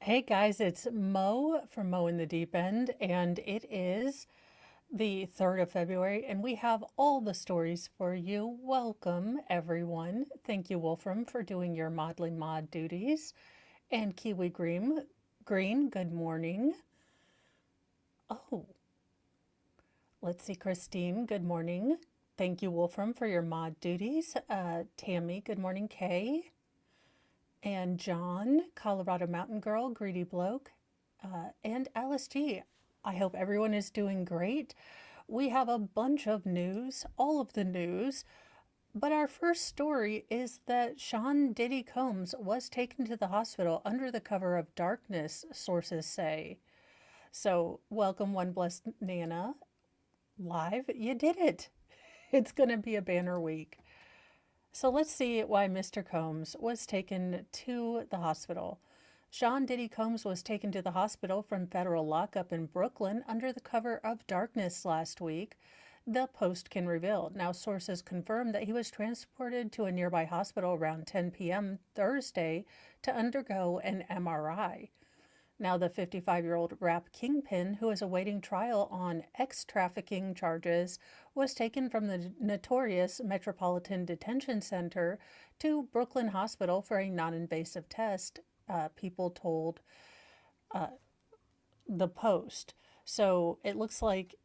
Hey guys, it's Mo from Mo in the Deep End, and it is the 3rd of February, and we have all the stories for you. Welcome, everyone. Thank you, Wolfram, for doing your Modly Mod duties. And Kiwi Green, good morning. Oh, let's see, Christine, good morning. Thank you, Wolfram, for your mod duties. Tammy, good morning, Kay. And John, Colorado Mountain Girl, Greedy Bloke, and Alice G. I hope everyone is doing great. We have a bunch of news, all of the news, but our first story is that Sean Diddy Combs was taken to the hospital under the cover of darkness, sources say. So, welcome, One Blessed Nana, live. You did it. It's going to be a banner week. So let's see why Mr. Combs was taken to the hospital. Sean Diddy Combs was taken to the hospital from federal lockup in Brooklyn under the cover of darkness last week, the Post can reveal. Now, sources confirm that he was transported to a nearby hospital around 10 p.m. Thursday to undergo an MRI. Now, the 55-year-old rap kingpin, who is awaiting trial on ex-trafficking charges, was taken from the notorious Metropolitan Detention Center to Brooklyn Hospital for a non-invasive test, people told the Post. So it looks like,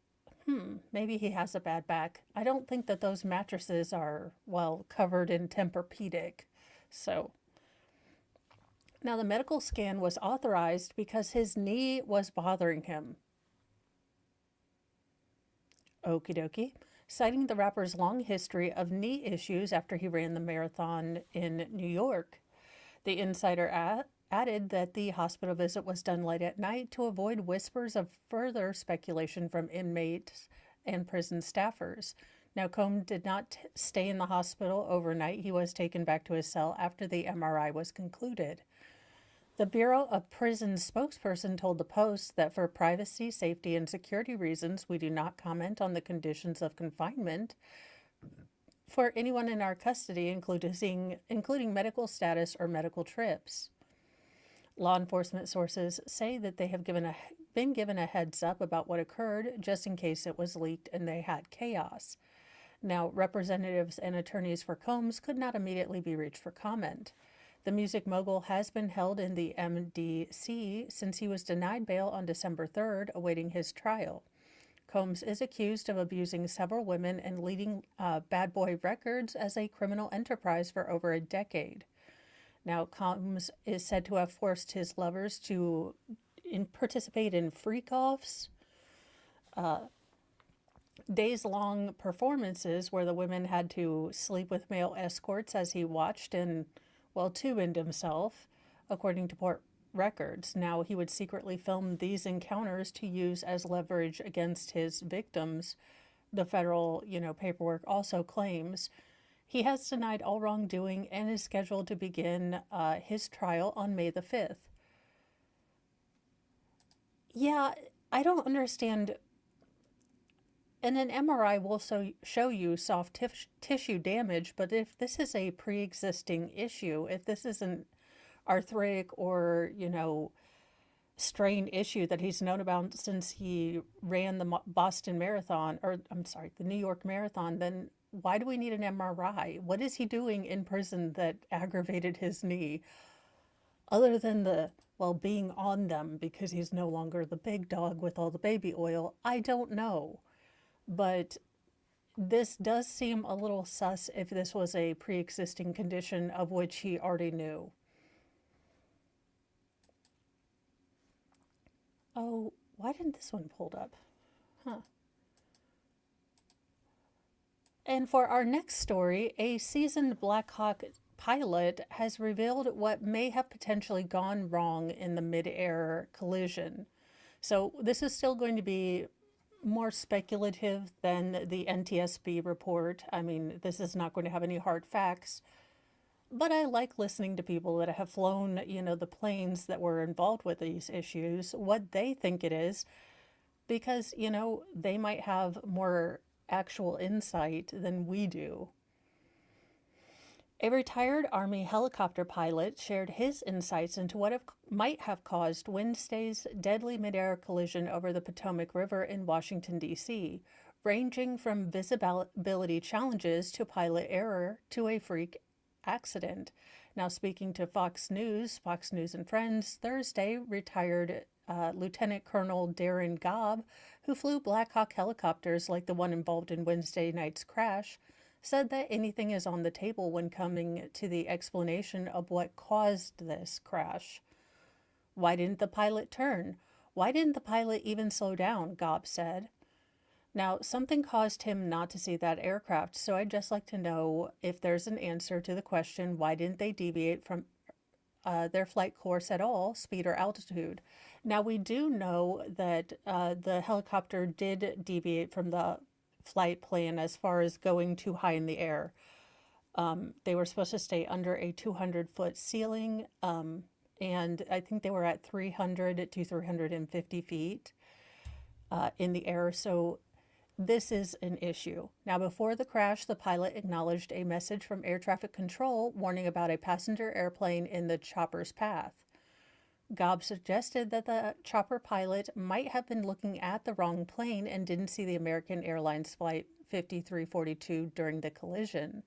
maybe he has a bad back. I don't think that those mattresses are, well, covered in Tempur-Pedic. So now, the medical scan was authorized because his knee was bothering him. Okie dokie. Citing the rapper's long history of knee issues after he ran the marathon in New York. The insider added that the hospital visit was done late at night to avoid whispers of further speculation from inmates and prison staffers. Now, Combs did not stay in the hospital overnight. He was taken back to his cell after the MRI was concluded. The Bureau of Prisons spokesperson told the Post that for privacy, safety, and security reasons, we do not comment on the conditions of confinement for anyone in our custody, including medical status or medical trips. Law enforcement sources say that they have been given a heads up about what occurred just in case it was leaked and they had chaos. Now, representatives and attorneys for Combs could not immediately be reached for comment. The music mogul has been held in the MDC since he was denied bail on December 3rd, awaiting his trial. Combs is accused of abusing several women and leading Bad Boy Records as a criminal enterprise for over a decade. Now, Combs is said to have forced his lovers to participate in freak-offs, days-long performances where the women had to sleep with male escorts as he watched and tubed himself, according to court records. Now, he would secretly film these encounters to use as leverage against his victims. The federal, paperwork also claims he has denied all wrongdoing and is scheduled to begin his trial on May the 5th. Yeah, I don't understand. And an MRI will show you soft tissue damage, but if this is a pre-existing issue, if this is an arthritic or, strain issue that he's known about since he ran the Boston Marathon, or I'm sorry, the New York Marathon, then why do we need an MRI? What is he doing in prison that aggravated his knee? Other than being on them because he's no longer the big dog with all the baby oil, I don't know. But this does seem a little sus if this was a pre-existing condition of which he already knew. Oh, why didn't this one pull up? Huh. And for our next story, a seasoned Black Hawk pilot has revealed what may have potentially gone wrong in the mid-air collision. So this is still going to be more speculative than the NTSB report. I mean, this is not going to have any hard facts, but I like listening to people that have flown, the planes that were involved with these issues, what they think it is, because, they might have more actual insight than we do. A retired Army helicopter pilot shared his insights into might have caused Wednesday's deadly midair collision over the Potomac River in Washington, D.C., ranging from visibility challenges to pilot error to a freak accident. Now, speaking to Fox News and Friends, Thursday, retired Lieutenant Colonel Darren Gobb, who flew Black Hawk helicopters like the one involved in Wednesday night's crash, said that anything is on the table when coming to the explanation of what caused this crash. Why didn't the pilot turn? Why didn't the pilot even slow down? Gobb said. Now, something caused him not to see that aircraft, so I'd just like to know if there's an answer to the question, why didn't they deviate from their flight course at all, speed or altitude? Now, we do know that the helicopter did deviate from the flight plan as far as going too high in the air. They were supposed to stay under a 200-foot ceiling, and I think they were at 300 to 350 feet in the air, so this is an issue. Now, before the crash, the pilot acknowledged a message from air traffic control warning about a passenger airplane in the chopper's path. Gobb suggested that the chopper pilot might have been looking at the wrong plane and didn't see the American Airlines Flight 5342 during the collision.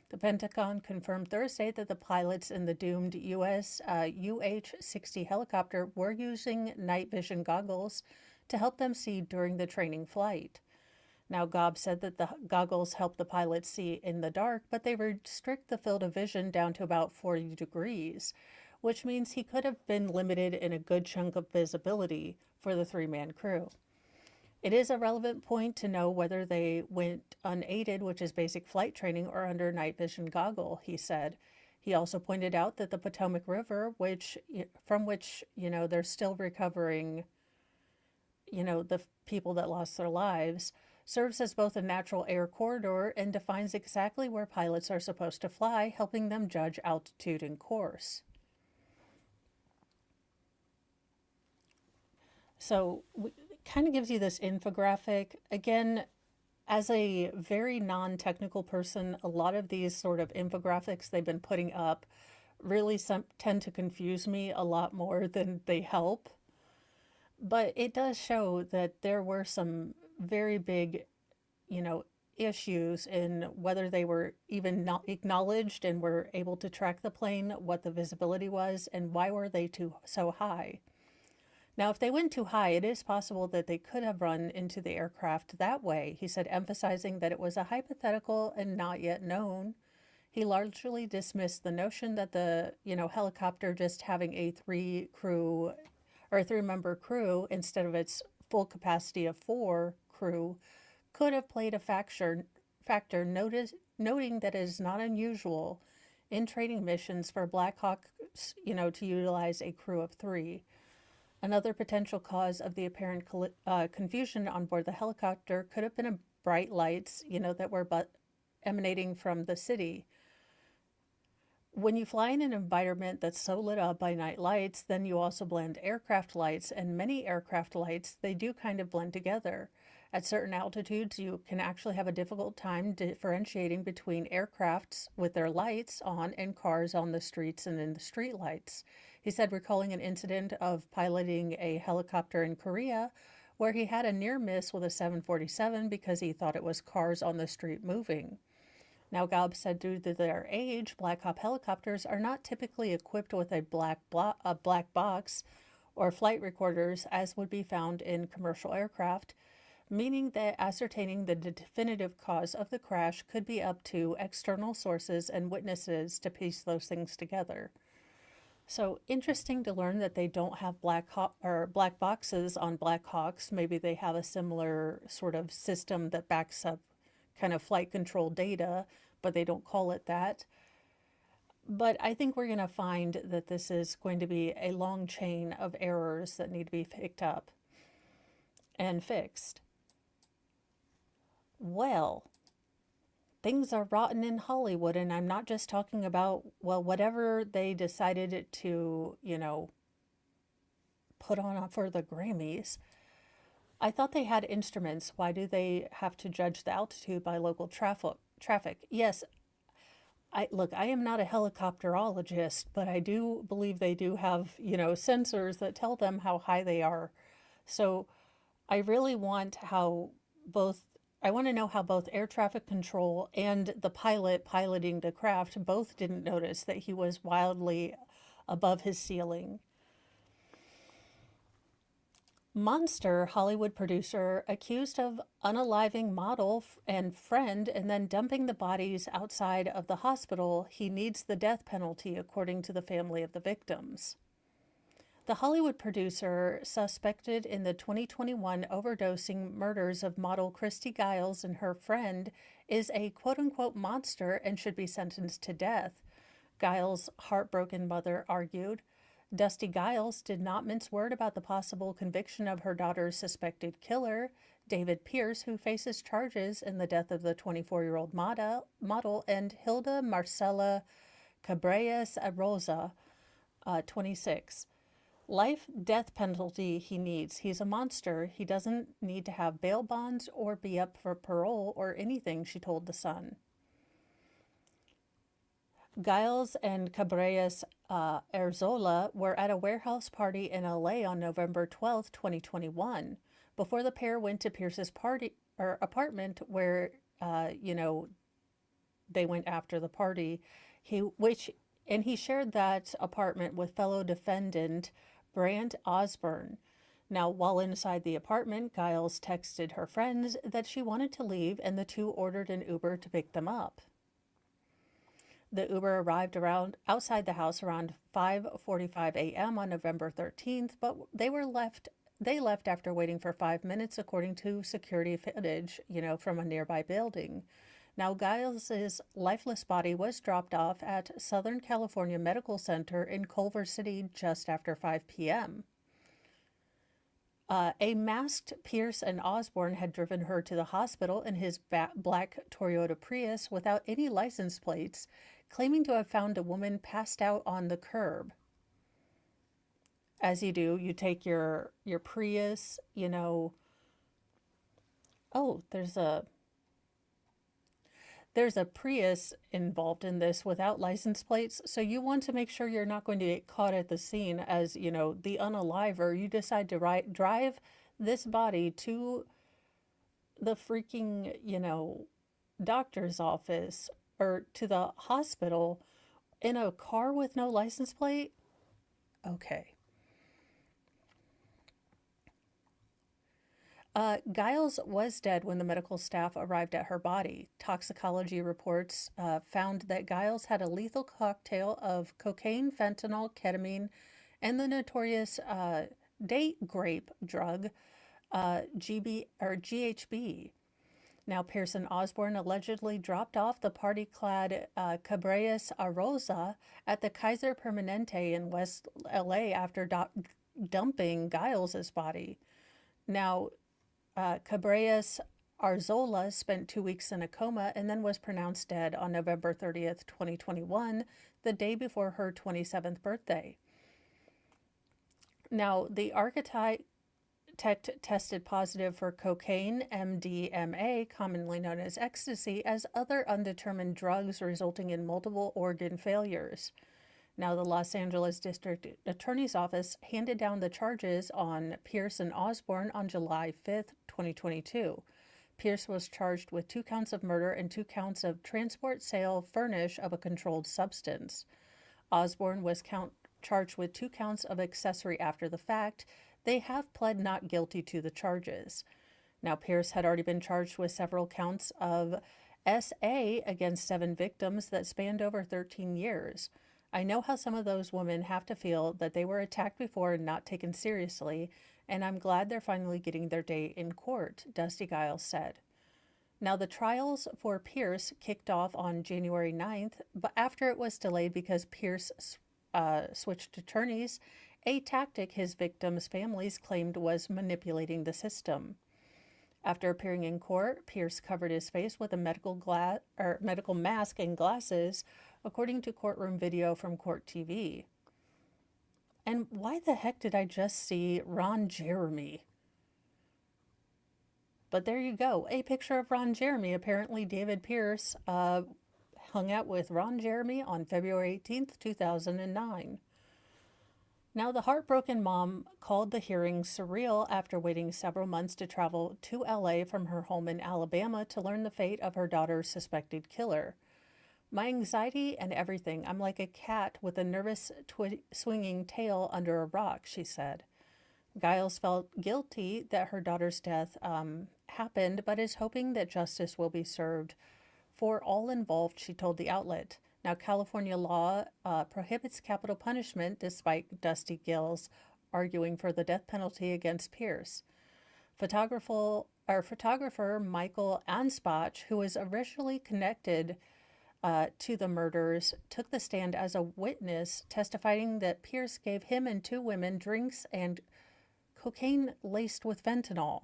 The Pentagon confirmed Thursday that the pilots in the doomed U.S. UH-60 helicopter were using night vision goggles to help them see during the training flight. Now, Gobb said that the goggles help the pilots see in the dark, but they restrict the field of vision down to about 40 degrees, which means he could have been limited in a good chunk of visibility for the three-man crew. It is a relevant point to know whether they went unaided, which is basic flight training, or under night vision goggle, he said. He also pointed out that the Potomac River, from which they're still recovering, the people that lost their lives, serves as both a natural air corridor and defines exactly where pilots are supposed to fly, helping them judge altitude and course. So it kind of gives you this infographic. Again, as a very non-technical person, a lot of these sort of infographics they've been putting up really tend to confuse me a lot more than they help. But it does show that there were some very big, issues in whether they were even not acknowledged and were able to track the plane, what the visibility was, and why were they so high. Now, if they went too high, it is possible that they could have run into the aircraft that way, he said, emphasizing that it was a hypothetical and not yet known. He largely dismissed the notion that the, helicopter just having a three-member crew instead of its full capacity of 4 crew could have played a factor, noting that it is not unusual in training missions for Black Hawks, to utilize a crew of 3. Another potential cause of the apparent confusion on board the helicopter could have been bright lights, that were emanating from the city. When you fly in an environment that's so lit up by night lights, then you also blend aircraft lights, and many aircraft lights, they do kind of blend together. At certain altitudes, you can actually have a difficult time differentiating between aircrafts with their lights on and cars on the streets and in the street lights. He said, recalling an incident of piloting a helicopter in Korea where he had a near miss with a 747 because he thought it was cars on the street moving. Now, Gobb said due to their age, Black Hawk helicopters are not typically equipped with a black box or flight recorders as would be found in commercial aircraft, meaning that ascertaining the definitive cause of the crash could be up to external sources and witnesses to piece those things together. So interesting to learn that they don't have black boxes on Black Hawks. Maybe they have a similar sort of system that backs up kind of flight control data, but they don't call it that. But I think we're going to find that this is going to be a long chain of errors that need to be picked up and fixed. Well, things are rotten in Hollywood, and I'm not just talking about, whatever they decided to, put on for the Grammys. I thought they had instruments. Why do they have to judge the altitude by local traffic? Yes, I am not a helicopterologist, but I do believe they do have, sensors that tell them how high they are. So I really want how both, I want to know how both air traffic control and the pilot piloting the craft both didn't notice that he was wildly above his ceiling. Monster Hollywood producer accused of unaliving model and friend and then dumping the bodies outside of the hospital. He needs the death penalty, according to the family of the victims. The Hollywood producer, suspected in the 2021 overdosing murders of model Christy Giles and her friend, is a quote unquote monster and should be sentenced to death, Giles' heartbroken mother argued. Dusty Giles did not mince word about the possible conviction of her daughter's suspected killer, David Pierce, who faces charges in the death of the 24-year-old model, and Hilda Marcela Cabrales Arroza, 26. Life death penalty he needs. He's a monster. He doesn't need to have bail bonds or be up for parole or anything, she told The Sun. Giles and Cabrales Arzola were at a warehouse party in LA on November 12, 2021, before the pair went to Pierce's apartment where, they went after the party. He shared that apartment with fellow defendant Brant Osborne. Now, while inside the apartment, Giles texted her friends that she wanted to leave, and the two ordered an Uber to pick them up. The Uber arrived outside the house around 5:45 a.m. on November 13th, but they left after waiting for 5 minutes, according to security footage, from a nearby building. Now, Giles' lifeless body was dropped off at Southern California Medical Center in Culver City just after 5 p.m. A masked Pierce and Osborne had driven her to the hospital in his black Toyota Prius without any license plates, claiming to have found a woman passed out on the curb. As you do, you take your Prius, there's a Prius involved in this without license plates, so you want to make sure you're not going to get caught at the scene as, the unaliver. You decide to drive this body to the freaking, doctor's office or to the hospital in a car with no license plate? Okay. Giles was dead when the medical staff arrived at her body. Toxicology reports found that Giles had a lethal cocktail of cocaine, fentanyl, ketamine, and the notorious date grape drug GHB. Now, Pierce and Osborne allegedly dropped off the party-clad Cabrales Arroza at the Kaiser Permanente in West LA after dumping Giles' body. Now, Cabrales Arzola spent 2 weeks in a coma and then was pronounced dead on November 30th, 2021, the day before her 27th birthday. Now, the architect tested positive for cocaine, MDMA, commonly known as ecstasy, as other undetermined drugs, resulting in multiple organ failures. Now, the Los Angeles District Attorney's Office handed down the charges on Pierce and Osborne on July 5th, 2022. Pierce was charged with 2 counts of murder and 2 counts of transport, sale, furnish of a controlled substance. Osborne was charged with 2 counts of accessory after the fact. They have pled not guilty to the charges. Now, Pierce had already been charged with several counts of SA against 7 victims that spanned over 13 years. I know how some of those women have to feel that they were attacked before and not taken seriously, and I'm glad they're finally getting their day in court, Dusty Giles said. Now, the trials for Pierce kicked off on January 9th, but after it was delayed because Pierce switched attorneys, a tactic his victims' families claimed was manipulating the system. After appearing in court, Pierce covered his face with a medical mask and glasses, according to courtroom video from Court TV. And why the heck did I just see Ron Jeremy? But there you go, a picture of Ron Jeremy. Apparently David Pierce hung out with Ron Jeremy on February 18th, 2009. Now, the heartbroken mom called the hearing surreal after waiting several months to travel to LA from her home in Alabama to learn the fate of her daughter's suspected killer. My anxiety and everything. I'm like a cat with a nervous swinging tail under a rock, she said. Giles felt guilty that her daughter's death happened, but is hoping that justice will be served for all involved, she told the outlet. Now, California law prohibits capital punishment, despite Dusty Gills arguing for the death penalty against Pierce. Photographer Michael Anspach, who was originally connected to the murders, took the stand as a witness, testifying that Pierce gave him and two women drinks and cocaine laced with fentanyl.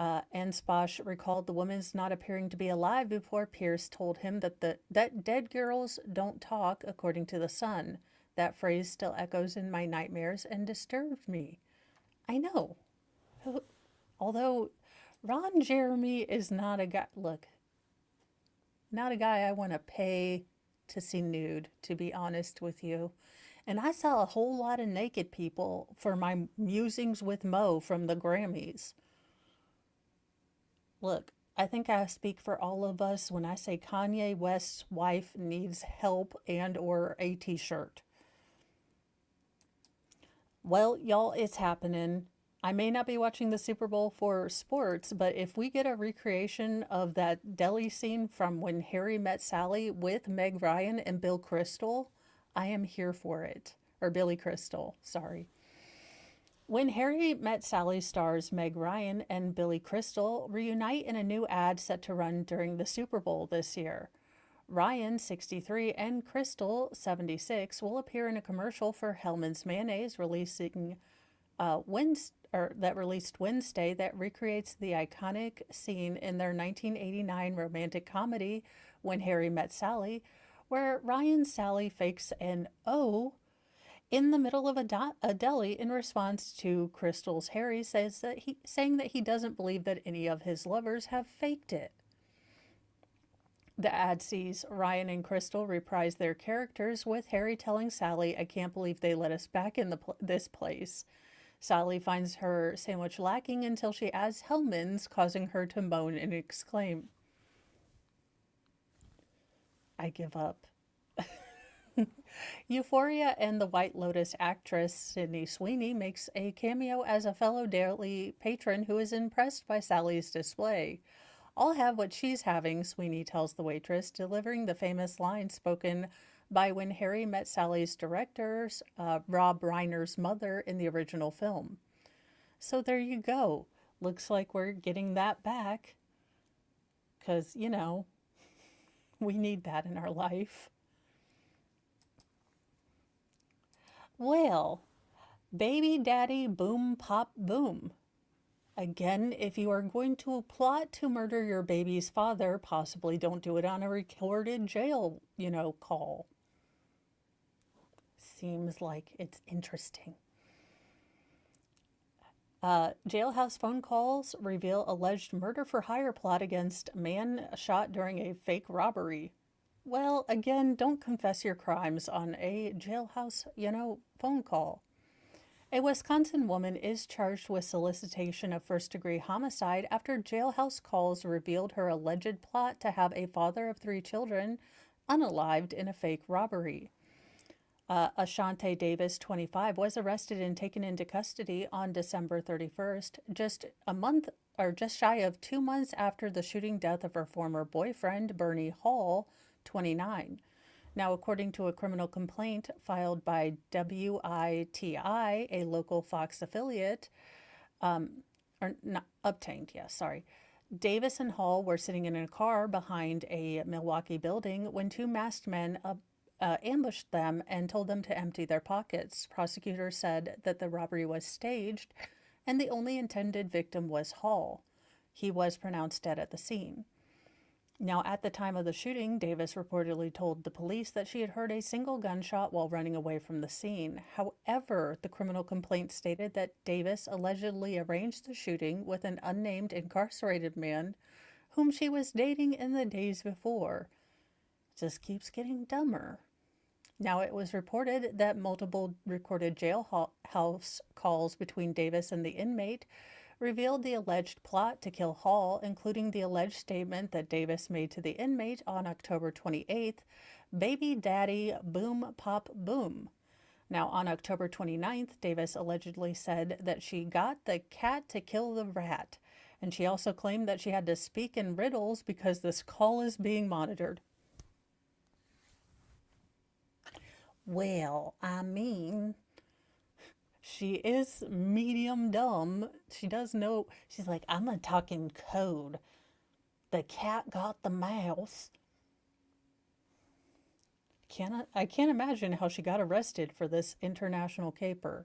Anspach recalled the woman's not appearing to be alive before Pierce told him that dead girls don't talk, according to The Sun. That phrase still echoes in my nightmares and disturbed me. I know. Although Ron Jeremy is not a guy, look, not a guy I want to pay to see nude, to be honest with you. And I saw a whole lot of naked people for my musings with Mo from the Grammys. Look, I think I speak for all of us when I say Kanye West's wife needs help and or a t-shirt. Well, y'all, it's happening. I may not be watching the Super Bowl for sports, but if we get a recreation of that deli scene from When Harry Met Sally with Meg Ryan and Bill Crystal, I am here for it. Or Billy Crystal, sorry. When Harry Met Sally stars Meg Ryan and Billy Crystal reunite in a new ad set to run during the Super Bowl this year. Ryan, 63, and Crystal, 76, will appear in a commercial for Hellmann's Mayonnaise released Wednesday that recreates the iconic scene in their 1989 romantic comedy When Harry Met Sally, where Ryan Sally fakes an O in the middle of a deli in response to Crystal's Harry saying that he doesn't believe that any of his lovers have faked it. The ad sees Ryan and Crystal reprise their characters, with Harry telling Sally, "I can't believe they let us back in this place." Sally finds her sandwich lacking until she adds Hellmann's, causing her to moan and exclaim, "I give up." Euphoria and the White Lotus actress Sydney Sweeney makes a cameo as a fellow deli patron who is impressed by Sally's display. "I'll have what she's having," Sweeney tells the waitress, delivering the famous line spoken by When Harry Met Sally's directors, Rob Reiner's mother in the original film. So there you go. Looks like we're getting that back. Because, we need that in our life. Well, baby daddy boom pop boom. Again, if you are going to plot to murder your baby's father, possibly don't do it on a recorded jail, call. Seems like it's interesting. Jailhouse phone calls reveal alleged murder for hire plot against man shot during a fake robbery. Well, again, don't confess your crimes on a jailhouse, phone call. A Wisconsin woman is charged with solicitation of first-degree homicide after jailhouse calls revealed her alleged plot to have a father of 3 children unalived in a fake robbery. Ashante Davis, 25, was arrested and taken into custody on December 31st, just shy of 2 months after the shooting death of her former boyfriend, Bernie Hall, 29. Now, according to a criminal complaint filed by WITI, a local Fox affiliate, Davis and Hall were sitting in a car behind a Milwaukee building when 2 masked men ambushed them and told them to empty their pockets. Prosecutors said that the robbery was staged and the only intended victim was Hall. He was pronounced dead at the scene. Now, at the time of the shooting, Davis reportedly told the police that she had heard a single gunshot while running away from the scene. However, the criminal complaint stated that Davis allegedly arranged the shooting with an unnamed incarcerated man whom she was dating in the days before. Just keeps getting dumber. Now, it was reported that multiple recorded jailhouse calls between Davis and the inmate revealed the alleged plot to kill Hall, including the alleged statement that Davis made to the inmate on October 28th, "Baby daddy, boom, pop, boom." Now, on October 29th, Davis allegedly said that she got the cat to kill the rat, and she also claimed that she had to speak in riddles because this call is being monitored. Well, I mean, she is medium dumb. She does know. She's like, I'm a talking code. The cat got the mouse. I can't imagine how she got arrested for this international caper.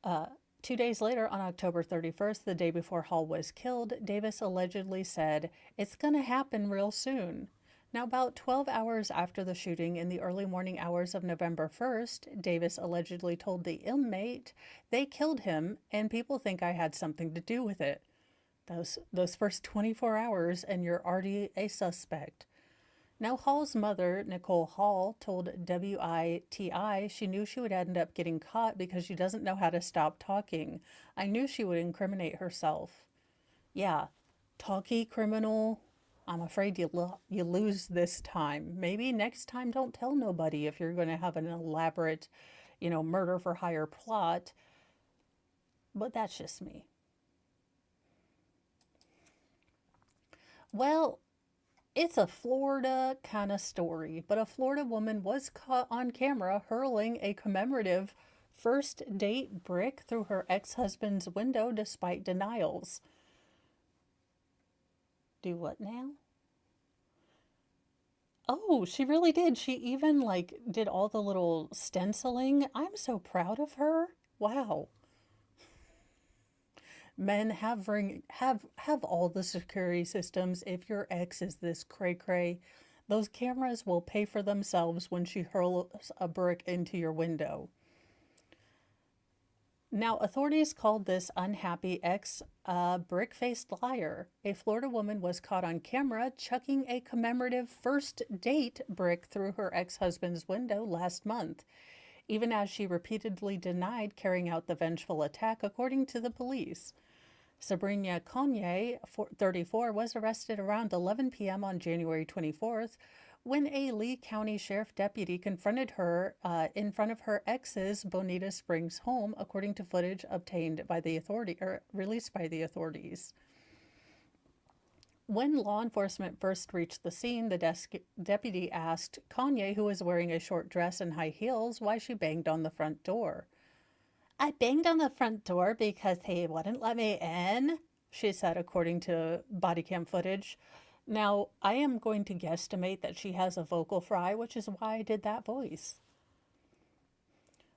2 days later, on October 31st, the day before Hall was killed, Davis allegedly said, "It's gonna happen real soon." Now, about 12 hours after the shooting, in the early morning hours of November 1st, Davis allegedly told the inmate they killed him and people think I had something to do with it. Those first 24 hours and you're already a suspect. Now, Hall's mother, Nicole Hall, told WITI she knew she would end up getting caught because she doesn't know how to stop talking. I knew she would incriminate herself. Yeah, talky criminal. I'm afraid you lose this time. Maybe next time don't tell nobody if you're going to have an elaborate, murder for hire plot. But that's just me. Well, it's a Florida kind of story, but a Florida woman was caught on camera hurling a commemorative first date brick through her ex-husband's window despite denials. Do what now? Oh, she really did. She even did all the little stenciling. I'm so proud of her. Wow. Men have all the security systems. If your ex is this cray cray, those cameras will pay for themselves when she hurls a brick into your window. Now, authorities called this unhappy ex a brick-faced liar. A Florida woman was caught on camera chucking a commemorative first date brick through her ex-husband's window last month, even as she repeatedly denied carrying out the vengeful attack, according to the police. Sabrina Conye, 34, was arrested around 11 p.m. on January 24th when a Lee County Sheriff deputy confronted her in front of her ex's Bonita Springs home, according to footage obtained by the released by the authorities. When law enforcement first reached the scene, the deputy asked Kanye, who was wearing a short dress and high heels, why she banged on the front door. "I banged on the front door because he wouldn't let me in," she said, according to body cam footage. Now, I am going to guesstimate that she has a vocal fry, which is why I did that voice.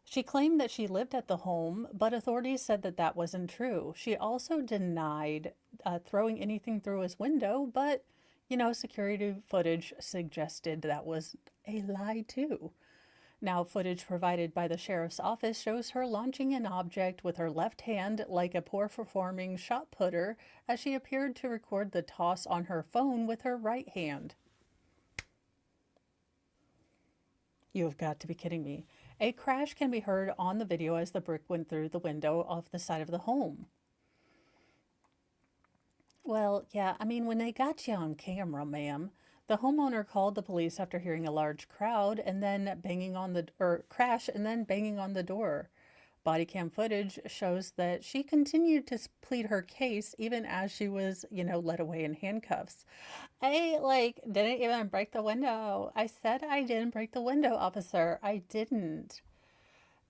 She claimed that she lived at the home, but authorities said that that wasn't true. She also denied throwing anything through his window, but, security footage suggested that was a lie too. Now, footage provided by the sheriff's office shows her launching an object with her left hand like a poor-performing shot putter as she appeared to record the toss on her phone with her right hand. You have got to be kidding me. A crash can be heard on the video as the brick went through the window off the side of the home. Well, yeah, when they got you on camera, ma'am. The homeowner called the police after hearing a large crowd and then crash and then banging on the door. Body cam footage shows that she continued to plead her case even as she was, led away in handcuffs. I didn't even break the window. I said I didn't break the window, officer. I didn't.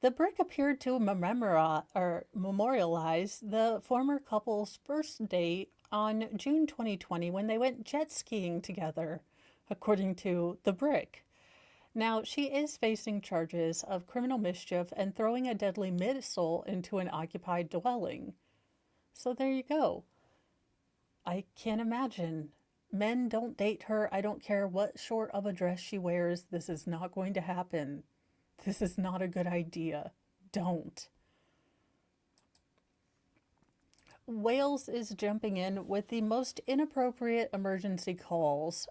The brick appeared to memorialize the former couple's first date on June 2020 when they went jet skiing together, according to the brick. Now, she is facing charges of criminal mischief and throwing a deadly missile into an occupied dwelling. So there you go. I can't imagine. Men don't date her. I don't care what sort of a dress she wears. This is not going to happen. This is not a good idea. Don't. Wales is jumping in with the most inappropriate emergency calls.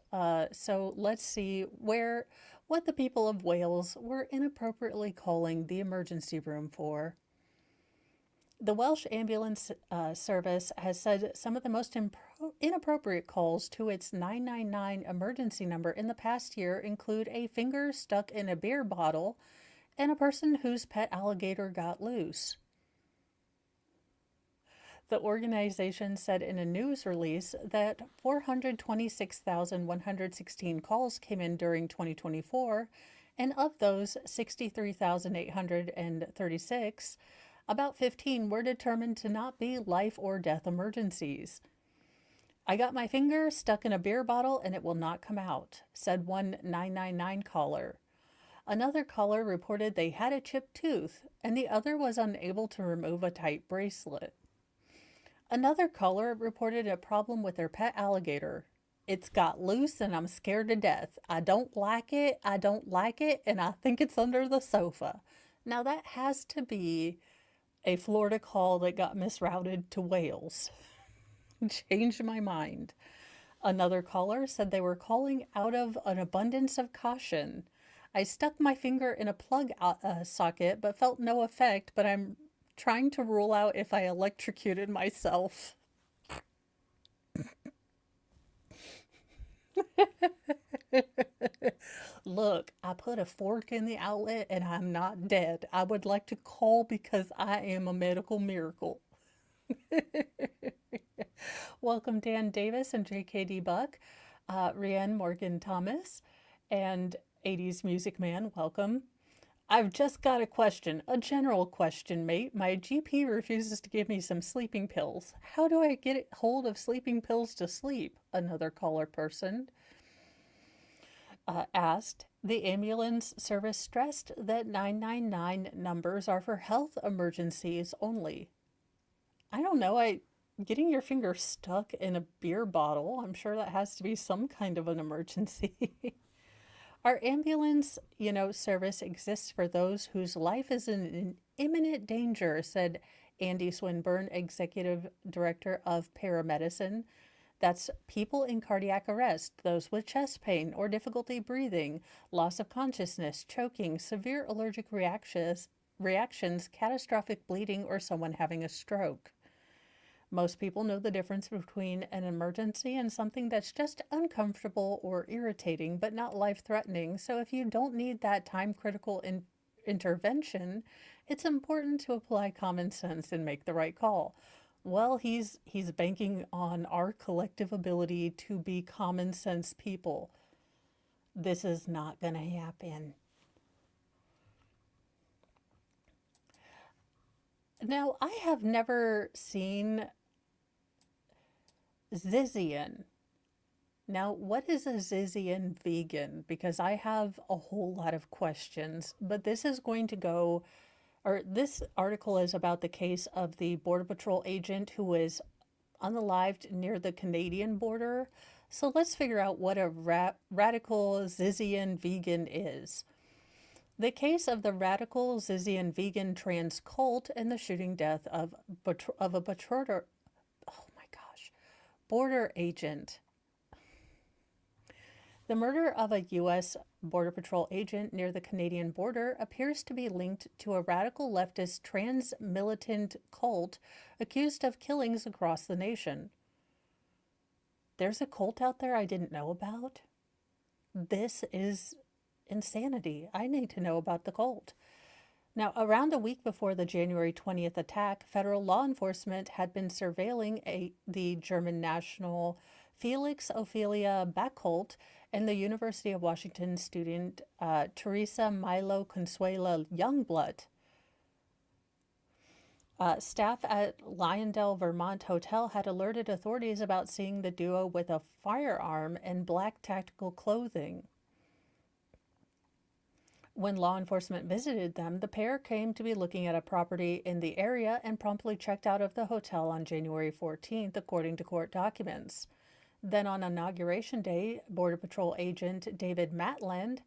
So let's see what the people of Wales were inappropriately calling the emergency room for. The Welsh Ambulance Service has said some of the most inappropriate calls to its 999 emergency number in the past year include a finger stuck in a beer bottle and a person whose pet alligator got loose. The organization said in a news release that 426,116 calls came in during 2024, and of those 63,836, about 15 were determined to not be life or death emergencies. I got my finger stuck in a beer bottle and it will not come out, said one 999 caller. Another caller reported they had a chipped tooth, and the other was unable to remove a tight bracelet. Another caller reported a problem with their pet alligator. It's got loose and I'm scared to death. I don't like it, and I think it's under the sofa. Now that has to be a Florida call that got misrouted to Wales. Changed my mind. Another caller said they were calling out of an abundance of caution. I stuck my finger in a plug socket but felt no effect, but I'm trying to rule out if I electrocuted myself. Look, I put a fork in the outlet and I'm not dead. I would like to call because I am a medical miracle. Welcome Dan Davis and JKD Buck, Rianne Morgan Thomas, and 80s Music Man, welcome. I've just got a question, a general question, mate. My GP refuses to give me some sleeping pills. How do I get hold of sleeping pills to sleep? Another caller person asked. The ambulance service stressed that 999 numbers are for health emergencies only. I don't know, getting your finger stuck in a beer bottle, I'm sure that has to be some kind of an emergency. Our ambulance, service exists for those whose life is in imminent danger, said Andy Swinburne, executive director of paramedicine. That's people in cardiac arrest, those with chest pain or difficulty breathing, loss of consciousness, choking, severe allergic reactions, catastrophic bleeding, or someone having a stroke. Most people know the difference between an emergency and something that's just uncomfortable or irritating, but not life-threatening. So if you don't need that time-critical intervention, it's important to apply common sense and make the right call. Well, he's banking on our collective ability to be common sense people. This is not going to happen. Now, I have never seen Zizian. Now, what is a Zizian vegan? Because I have a whole lot of questions, but this article is about the case of the Border Patrol agent who was unalived near the Canadian border. So let's figure out what a radical Zizian vegan is. The case of the radical Zizian vegan trans cult and the shooting death of a border agent. The murder of a U.S. Border Patrol agent near the Canadian border appears to be linked to a radical leftist trans militant cult accused of killings across the nation. There's a cult out there I didn't know about? This is insanity. I need to know about the cult. Now, around a week before the January 20th attack, federal law enforcement had been surveilling the German national Felix Ophelia Backult and the University of Washington student Teresa Milo Consuela Youngblood. Staff at Lyondell, Vermont Hotel had alerted authorities about seeing the duo with a firearm and black tactical clothing. When law enforcement visited them, the pair came to be looking at a property in the area and promptly checked out of the hotel on January 14th, according to court documents. Then on Inauguration Day, Border Patrol agent David Matland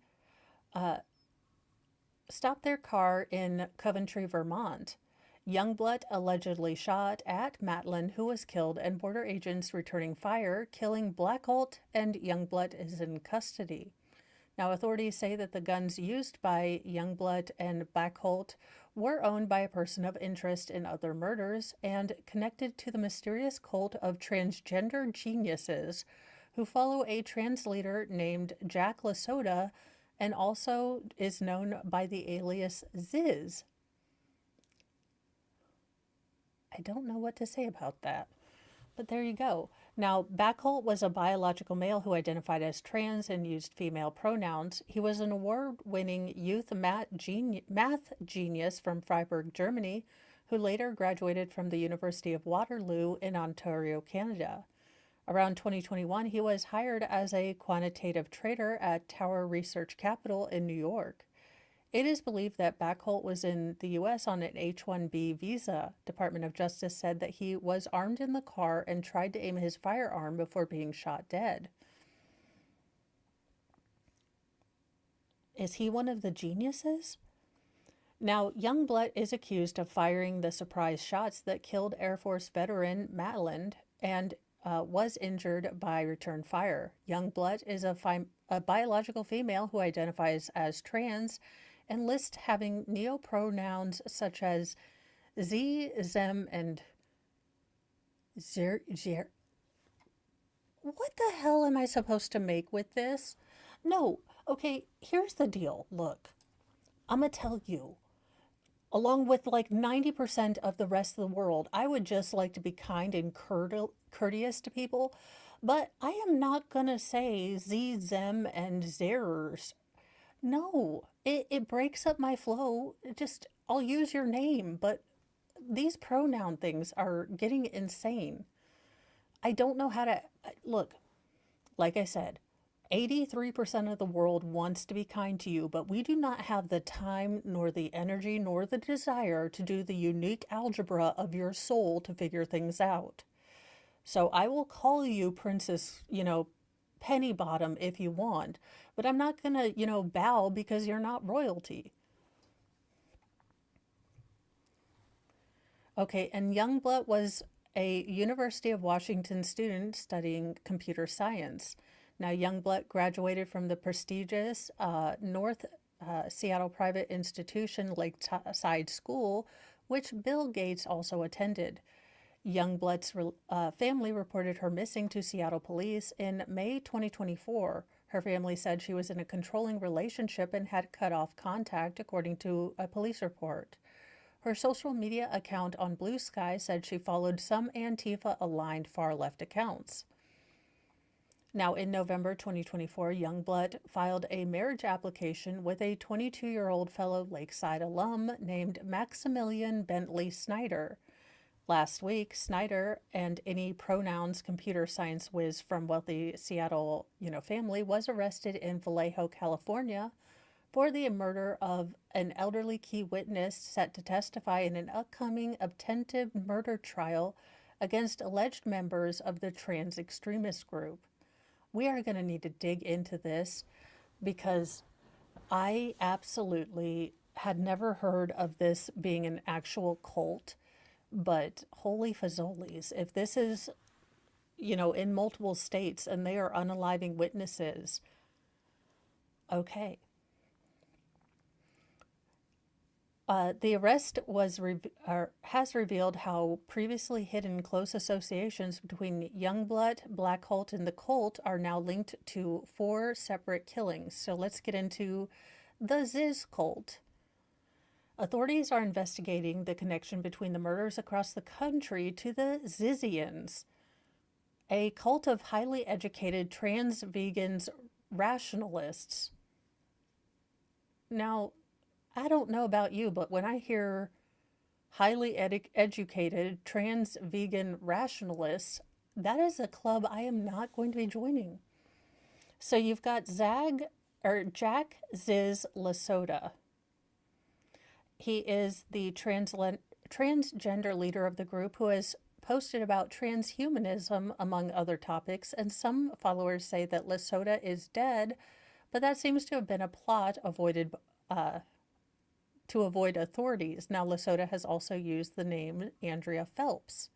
stopped their car in Coventry, Vermont. Youngblood allegedly shot at Matlin, who was killed, and border agents returning fire, killing Black Holt, and Youngblood is in custody. Now, authorities say that the guns used by Youngblood and Black Holt were owned by a person of interest in other murders and connected to the mysterious cult of transgender geniuses who follow a trans leader named Jack LaSoda and also is known by the alias Ziz. I don't know what to say about that, but there you go. Now, Backholt was a biological male who identified as trans and used female pronouns. He was an award-winning youth math genius from Freiburg, Germany, who later graduated from the University of Waterloo in Ontario, Canada. Around 2021, he was hired as a quantitative trader at Tower Research Capital in New York. It is believed that Backholt was in the U.S. on an H-1B visa. Department of Justice said that he was armed in the car and tried to aim his firearm before being shot dead. Is he one of the geniuses? Now, Youngblood is accused of firing the surprise shots that killed Air Force veteran Matlin and was injured by return fire. Youngblood is a biological female who identifies as trans and lists having neopronouns such as Z, Zem, and Zer. What the hell am I supposed to make with this? No, okay, here's the deal. Look, I'm gonna tell you, along with like 90% of the rest of the world, I would just like to be kind and courteous to people, but I am not gonna say Z, Zem, and Zerers. No, it breaks up my flow. I'll use your name, but these pronoun things are getting insane. I don't know how to, look, like I said, 83% of the world wants to be kind to you, but we do not have the time, nor the energy, nor the desire to do the unique algebra of your soul to figure things out. So I will call you Princess, Penny Bottom if you want, but I'm not gonna, bow because you're not royalty. Okay, and Youngblood was a University of Washington student studying computer science. Now, Youngblood graduated from the prestigious North Seattle private institution Lakeside School, which Bill Gates also attended. Youngblood's family reported her missing to Seattle police in May 2024. Her family said she was in a controlling relationship and had cut off contact, according to a police report. Her social media account on Blue Sky said she followed some Antifa-aligned far-left accounts. Now, in November 2024, Youngblood filed a marriage application with a 22-year-old fellow Lakeside alum named Maximilian Bentley Snyder. Last week, Snyder and any pronouns computer science whiz from wealthy Seattle, family was arrested in Vallejo, California for the murder of an elderly key witness set to testify in an upcoming attempted murder trial against alleged members of the trans extremist group. We are going to need to dig into this because I absolutely had never heard of this being an actual cult. But holy fazolies, if this is, in multiple states and they are unaliving witnesses, okay. The arrest has revealed how previously hidden close associations between Youngblood, Black Holt, and the cult are now linked to 4 separate killings. So let's get into the Ziz cult. Authorities are investigating the connection between the murders across the country to the Zizians, a cult of highly educated trans vegans rationalists. Now, I don't know about you, but when I hear highly educated trans vegan rationalists, that is a club I am not going to be joining. So you've got Jack Ziz LaSoda. He is the transgender leader of the group who has posted about transhumanism, among other topics, and some followers say that LaSoda is dead, but that seems to have been a plot avoided to avoid authorities. Now, Lesota has also used the name Andrea Phelps.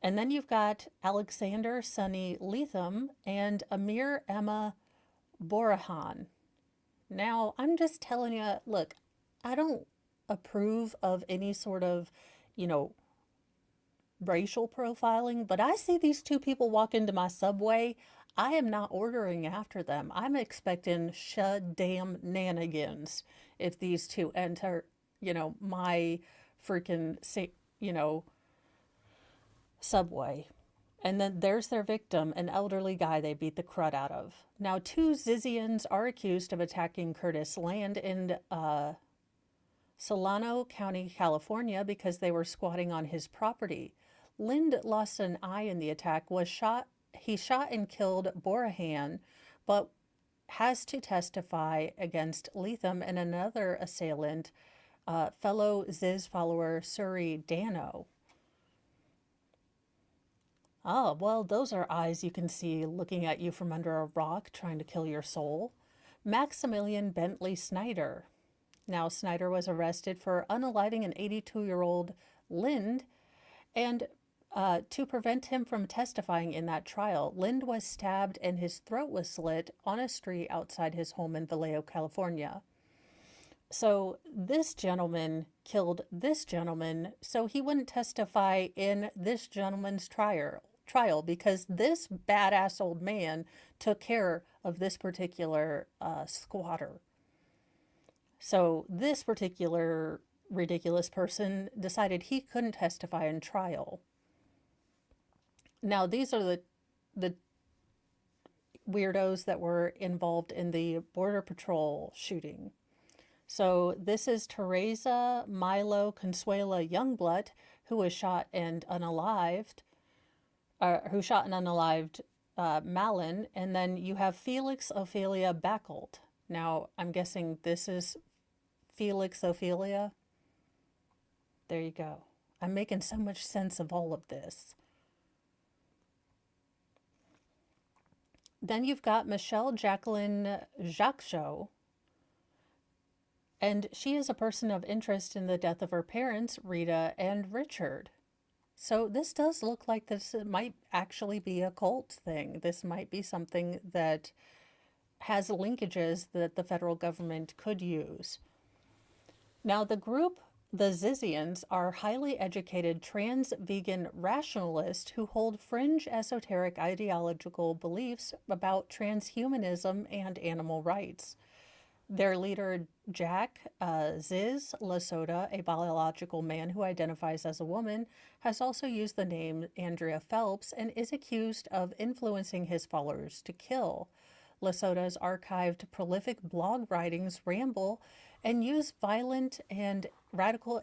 And then you've got Alexander Sonny Leatham and Amir Emma Borahan. Now, I'm just telling you, look, I don't approve of any sort of, you know, racial profiling, but I see these two people walk into my Subway. I am not ordering after them. I'm expecting damn nanigans if these two enter, my freaking, Subway. And then there's their victim, an elderly guy they beat the crud out of. Now, two Zizians are accused of attacking Curtis Land in Solano County, California, because they were squatting on his property. Lind lost an eye in the attack. He shot and killed Borahan, but has to testify against Leatham and another assailant, fellow Ziz follower Suri Dano. Oh, well, those are eyes you can see looking at you from under a rock, trying to kill your soul. Maximilian Bentley Snyder. Now, Snyder was arrested for unaliving an 82-year-old Lind, and to prevent him from testifying in that trial, Lind was stabbed and his throat was slit on a street outside his home in Vallejo, California. So this gentleman killed this gentleman so he wouldn't testify in this gentleman's trial because this badass old man took care of this particular squatter. So this particular ridiculous person decided he couldn't testify in trial. Now, these are the weirdos that were involved in the Border Patrol shooting. So this is Teresa Milo Consuela Youngblood, who was shot and unalived, Malin, and then you have Felix Ophelia Backholt. Now, I'm guessing this is Felix Ophelia. There you go. I'm making so much sense of all of this. Then you've got Michelle Jacqueline Jacquechot, and she is a person of interest in the death of her parents, Rita and Richard. So this does look like this might actually be a cult thing. This might be something that has linkages that the federal government could use. Now, the group, the Zizians, are highly educated trans-vegan rationalists who hold fringe esoteric ideological beliefs about transhumanism and animal rights. Their leader, Jack Ziz Lesota, a biological man who identifies as a woman, has also used the name Andrea Phelps and is accused of influencing his followers to kill. Lesota's archived prolific blog writings ramble and use violent and radical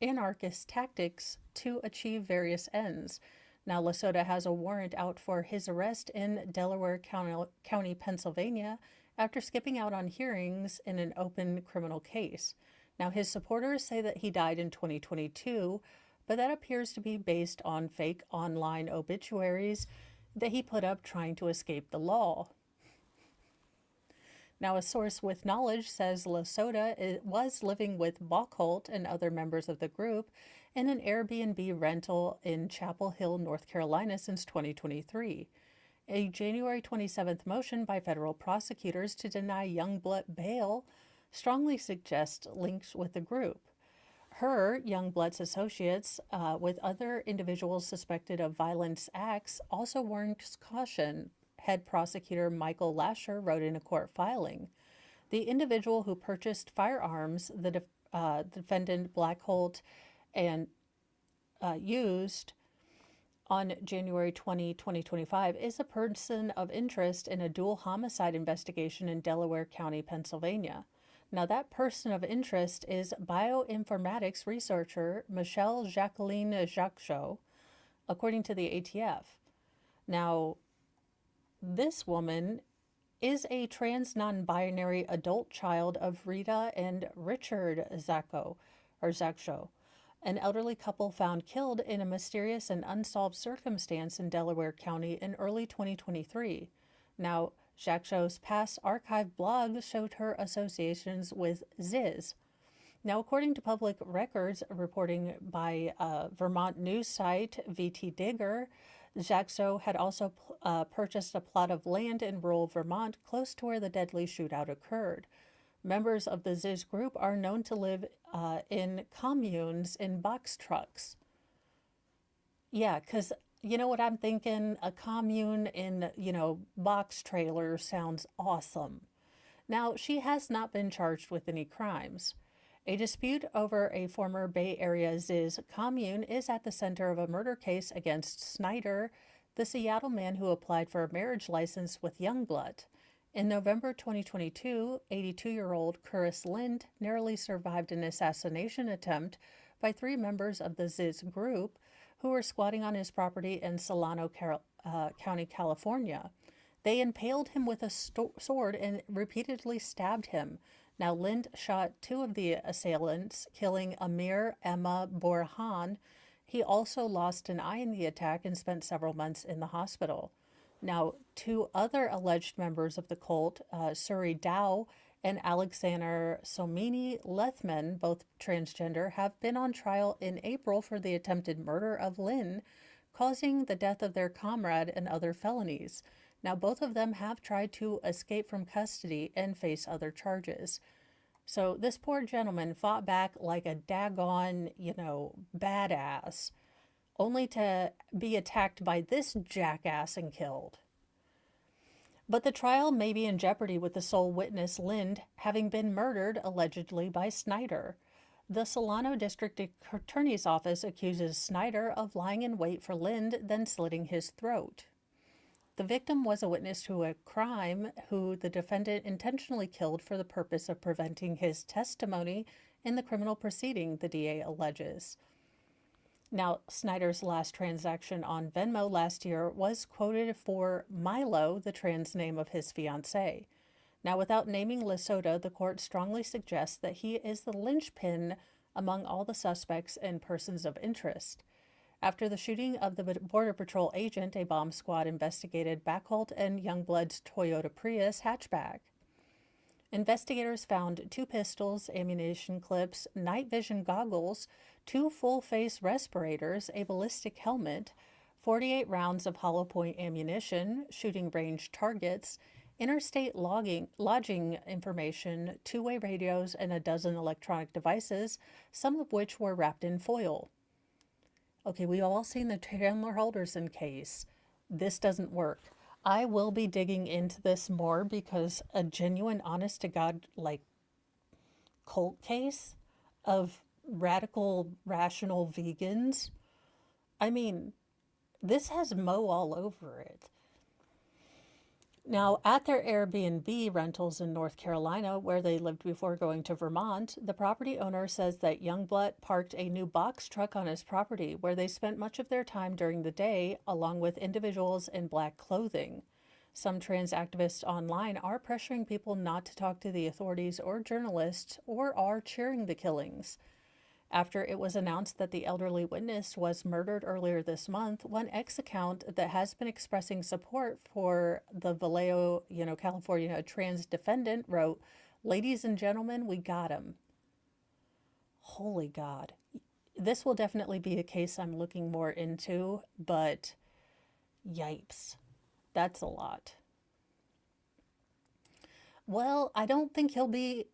anarchist tactics to achieve various ends. Now, Lesota has a warrant out for his arrest in Delaware County, Pennsylvania, after skipping out on hearings in an open criminal case. Now, his supporters say that he died in 2022, but that appears to be based on fake online obituaries that he put up trying to escape the law. Now, a source with knowledge says Lesota was living with Backholt and other members of the group in an Airbnb rental in Chapel Hill, North Carolina since 2023. A January 27th motion by federal prosecutors to deny Youngblood bail strongly suggests links with the group. Youngblood's associates with other individuals suspected of violence acts also warrants caution, head prosecutor Michael Lasher wrote in a court filing. The individual who purchased firearms the defendant Backholt and used on January 20, 2025 is a person of interest in a dual homicide investigation in Delaware County, Pennsylvania. Now, that person of interest is bioinformatics researcher Michelle Jacqueline Jacquechot, according to the ATF. Now, this woman is a trans non-binary adult child of Rita and Richard Jacquechot, an elderly couple found killed in a mysterious and unsolved circumstance in Delaware County in early 2023. Now, Jacquechot's past archive blog showed her associations with Ziz. Now, according to public records reporting by Vermont news site VT Digger, Jaxo had also purchased a plot of land in rural Vermont close to where the deadly shootout occurred. Members of the Ziz group are known to live in communes in box trucks. Yeah, because you know what I'm thinking? A commune in, box trailer sounds awesome. Now, she has not been charged with any crimes. A dispute over a former Bay Area Ziz commune is at the center of a murder case against Snyder, the Seattle man who applied for a marriage license with Youngblood. In November 2022, 82-year-old Curtis Lind narrowly survived an assassination attempt by three members of the Ziz group who were squatting on his property in Solano County, California. They impaled him with a sword and repeatedly stabbed him. Now, Lind shot two of the assailants, killing Amir Emma Borhan. He also lost an eye in the attack and spent several months in the hospital. Now, two other alleged members of the cult, Suri Dow and Alexander Somini Lethman, both transgender, have been on trial in April for the attempted murder of Lynn, causing the death of their comrade and other felonies. Now, both of them have tried to escape from custody and face other charges. So this poor gentleman fought back like a daggone, badass, only to be attacked by this jackass and killed. But the trial may be in jeopardy with the sole witness, Lind, having been murdered allegedly by Snyder. The Solano District Attorney's Office accuses Snyder of lying in wait for Lind, then slitting his throat. The victim was a witness to a crime who the defendant intentionally killed for the purpose of preventing his testimony in the criminal proceeding, the DA alleges. Now, Snyder's last transaction on Venmo last year was quoted for Milo, the trans name of his fiancée. Now, without naming Lesotho, the court strongly suggests that he is the linchpin among all the suspects and persons of interest. After the shooting of the Border Patrol agent, a bomb squad investigated Backholt and Youngblood's Toyota Prius hatchback. Investigators found 2 pistols, ammunition clips, night vision goggles, 2 full-face respirators, a ballistic helmet, 48 rounds of hollow point ammunition, shooting range targets, interstate lodging information, 2-way radios, and a dozen electronic devices, some of which were wrapped in foil. Okay, we've all seen the Chandler Halderson case. This doesn't work. I will be digging into this more because a genuine, honest-to-God, cult case of radical, rational vegans. I mean, this has Mo all over it. Now, at their Airbnb rentals in North Carolina, where they lived before going to Vermont, the property owner says that Youngblood parked a new box truck on his property, where they spent much of their time during the day, along with individuals in black clothing. Some trans activists online are pressuring people not to talk to the authorities or journalists, or are cheering the killings. After it was announced that the elderly witness was murdered earlier this month, one X account that has been expressing support for the Vallejo, California trans defendant wrote, "Ladies and gentlemen, we got him." Holy God. This will definitely be a case I'm looking more into, but yipes. That's a lot. Well, I don't think he'll be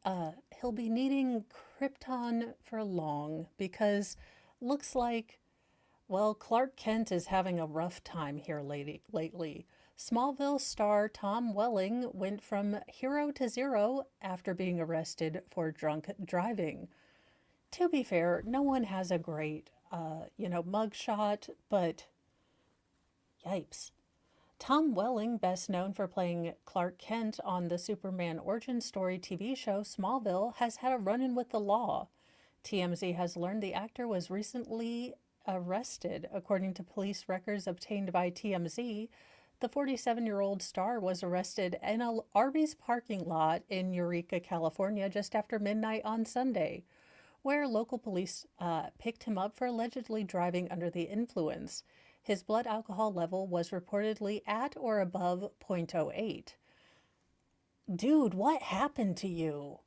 needing Krypton for long, because looks like, Clark Kent is having a rough time here lately. Smallville star Tom Welling went from hero to zero after being arrested for drunk driving. To be fair, no one has a great, mugshot, but yipes. Tom Welling, best known for playing Clark Kent on the Superman origin story TV show Smallville, has had a run-in with the law. TMZ has learned the actor was recently arrested. According to police records obtained by TMZ, the 47-year-old star was arrested in a Arby's parking lot in Eureka, California, just after midnight on Sunday, where local police picked him up for allegedly driving under the influence. His blood alcohol level was reportedly at or above .08. Dude, what happened to you?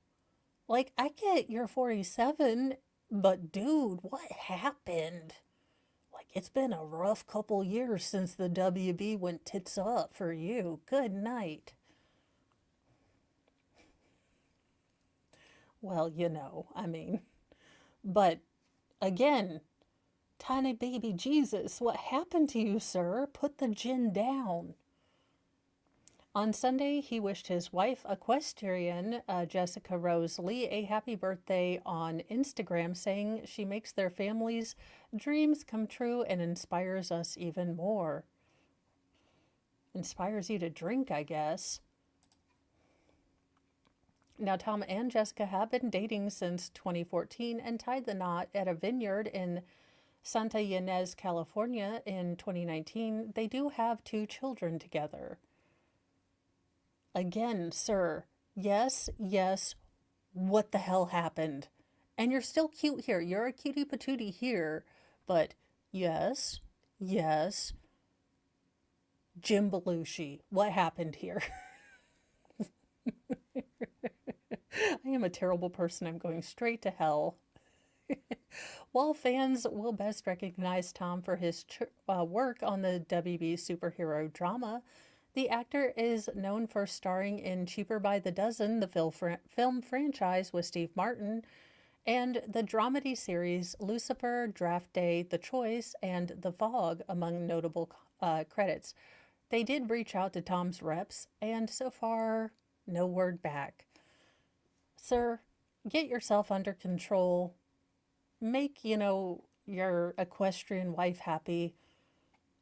Like, I get you're 47, but dude, what happened? Like, it's been a rough couple years since the WB went tits up for you. Good night. Well, I mean, but again, tiny baby Jesus, what happened to you, sir? Put the gin down. On Sunday, he wished his wife, equestrian Jessica Rose Lee, a happy birthday on Instagram, saying she makes their family's dreams come true and inspires us even more. Inspires you to drink, I guess. Now, Tom and Jessica have been dating since 2014 and tied the knot at a vineyard in Santa Ynez, California in 2019. They do have 2 children together. Again, sir, yes, yes, what the hell happened? And you're still cute here. You're a cutie patootie here, but yes, yes, Jim Belushi, what happened here? I am a terrible person. I'm going straight to hell. While fans will best recognize Tom for his work on the WB superhero drama, the actor is known for starring in Cheaper by the Dozen, the film franchise with Steve Martin, and the dramedy series Lucifer, Draft Day, The Choice, and The Fog, among notable credits. They did reach out to Tom's reps, and so far, no word back. Sir, get yourself under control. Make, your equestrian wife happy,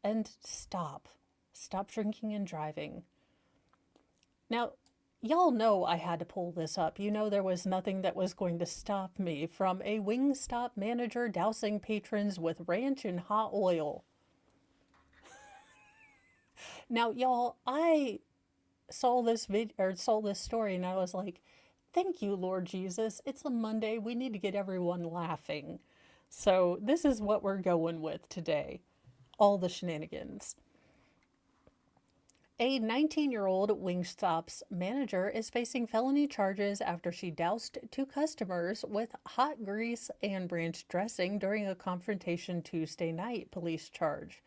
and stop. Stop drinking and driving. Now, y'all know I had to pull this up. You know there was nothing that was going to stop me from a Wingstop manager dousing patrons with ranch and hot oil. Now, y'all, I saw this story and I was like, thank you, Lord Jesus. It's a Monday. We need to get everyone laughing. So this is what we're going with today. All the shenanigans. A 19-year-old Wingstop's manager is facing felony charges after she doused 2 customers with hot grease and ranch dressing during a confrontation Tuesday night, police charge.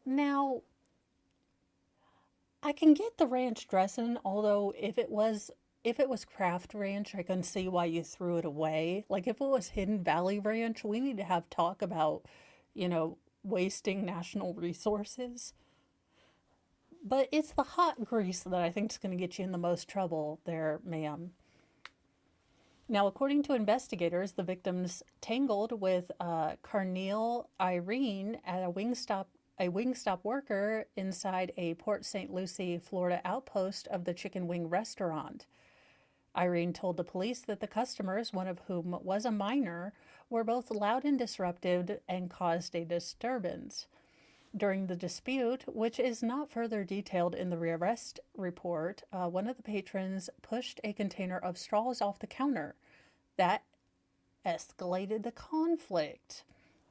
Now, I can get the ranch dressing, although if it was Kraft Ranch, I can see why you threw it away. Like if it was Hidden Valley Ranch, we need to have talk about, wasting national resources. But it's the hot grease that I think is going to get you in the most trouble there, ma'am. Now, according to investigators, the victims tangled with Carneal Irene at a Wingstop worker inside a Port St. Lucie, Florida outpost of the chicken wing restaurant. Irene told the police that the customers, one of whom was a minor, were both loud and disruptive and caused a disturbance. During the dispute, which is not further detailed in the rearrest report, one of the patrons pushed a container of straws off the counter. That escalated the conflict.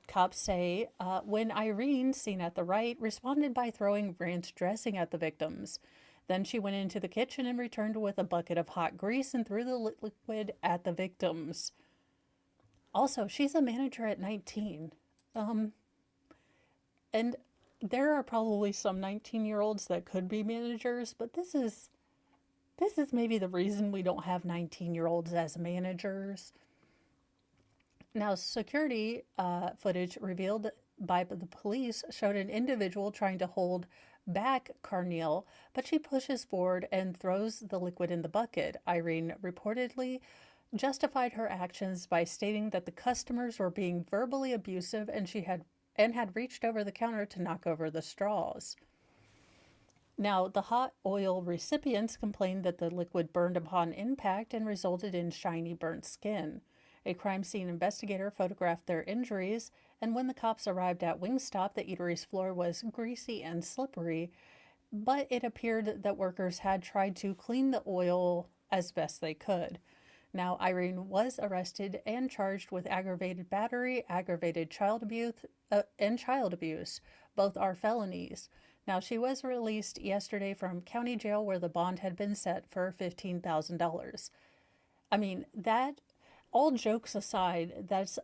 Cops say when Irene, seen at the right, responded by throwing ranch dressing at the victims. Then she went into the kitchen and returned with a bucket of hot grease and threw the liquid at the victims. Also, she's a manager at 19. And there are probably some 19-year-olds that could be managers, but this is maybe the reason we don't have 19-year-olds as managers. Now, security footage revealed by the police showed an individual trying to hold back Carneal, but she pushes forward and throws the liquid in the bucket. Irene reportedly justified her actions by stating that the customers were being verbally abusive and had reached over the counter to knock over the straws. Now, the hot oil recipients complained that the liquid burned upon impact and resulted in shiny burnt skin. A crime scene investigator photographed their injuries, and when the cops arrived at Wingstop, the eatery's floor was greasy and slippery, but it appeared that workers had tried to clean the oil as best they could. Now, Irene was arrested and charged with aggravated battery, aggravated child abuse, and child abuse. Both are felonies. Now, she was released yesterday from county jail where the bond had been set for $15,000. I mean, that, all jokes aside, that's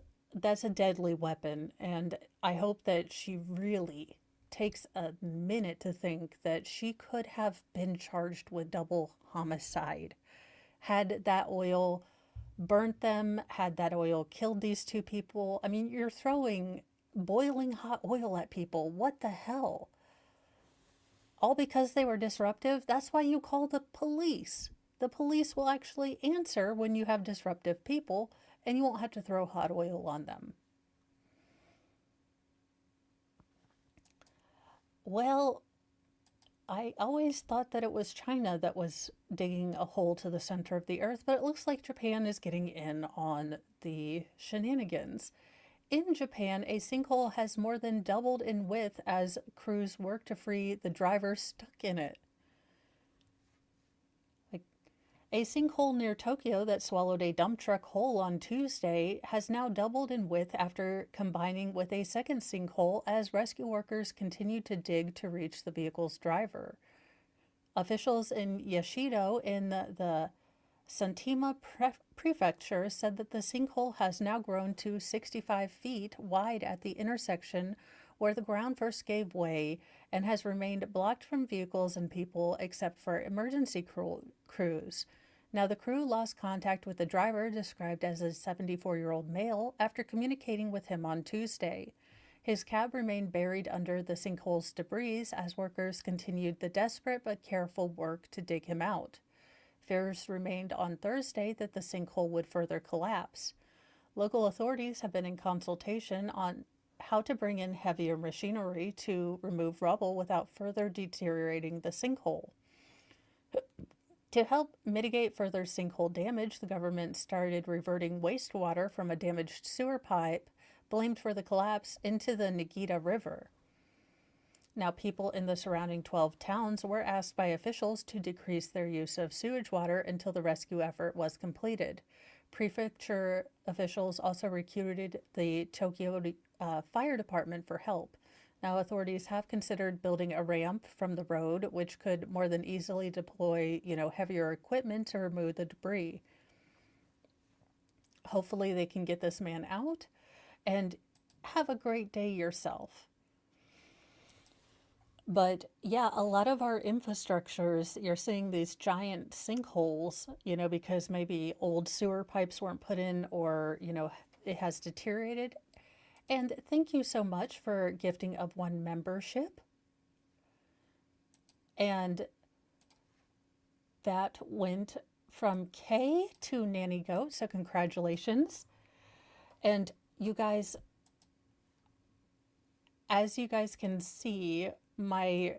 a deadly weapon, and I hope that she really takes a minute to think that she could have been charged with double homicide had that oil burnt them, had that oil killed these two people. I mean, you're throwing boiling hot oil at people. What the hell? All because they were disruptive? That's why you call the police. The police will actually answer when you have disruptive people, and you won't have to throw hot oil on them. Well, I always thought that it was China that was digging a hole to the center of the earth, but it looks like Japan is getting in on the shenanigans. In Japan, a sinkhole has more than doubled in width as crews work to free the driver stuck in it. Like, a sinkhole near Tokyo that swallowed a dump truck whole on Tuesday has now doubled in width after combining with a second sinkhole as rescue workers continue to dig to reach the vehicle's driver. Officials in Yashido in the Santima Prefecture said that the sinkhole has now grown to 65 feet wide at the intersection where the ground first gave way and has remained blocked from vehicles and people except for emergency crews. Now, the crew lost contact with the driver, described as a 74-year-old male, after communicating with him on Tuesday. His cab remained buried under the sinkhole's debris as workers continued the desperate but careful work to dig him out. Fears remained on Thursday that the sinkhole would further collapse. Local authorities have been in consultation on how to bring in heavier machinery to remove rubble without further deteriorating the sinkhole. To help mitigate further sinkhole damage, the government started reverting wastewater from a damaged sewer pipe blamed for the collapse into the Nagita River. Now, people in the surrounding 12 towns were asked by officials to decrease their use of sewage water until the rescue effort was completed. Prefecture officials also recruited the Tokyo Fire Department for help. Now, authorities have considered building a ramp from the road, which could more than easily deploy, heavier equipment to remove the debris. Hopefully they can get this man out, and have a great day yourself. But yeah, a lot of our infrastructures, you're seeing these giant sinkholes, because maybe old sewer pipes weren't put in, or, it has deteriorated. And thank you so much for gifting of one membership. And that went from K to Nanny Goat, so congratulations. And you guys, as you guys can see, my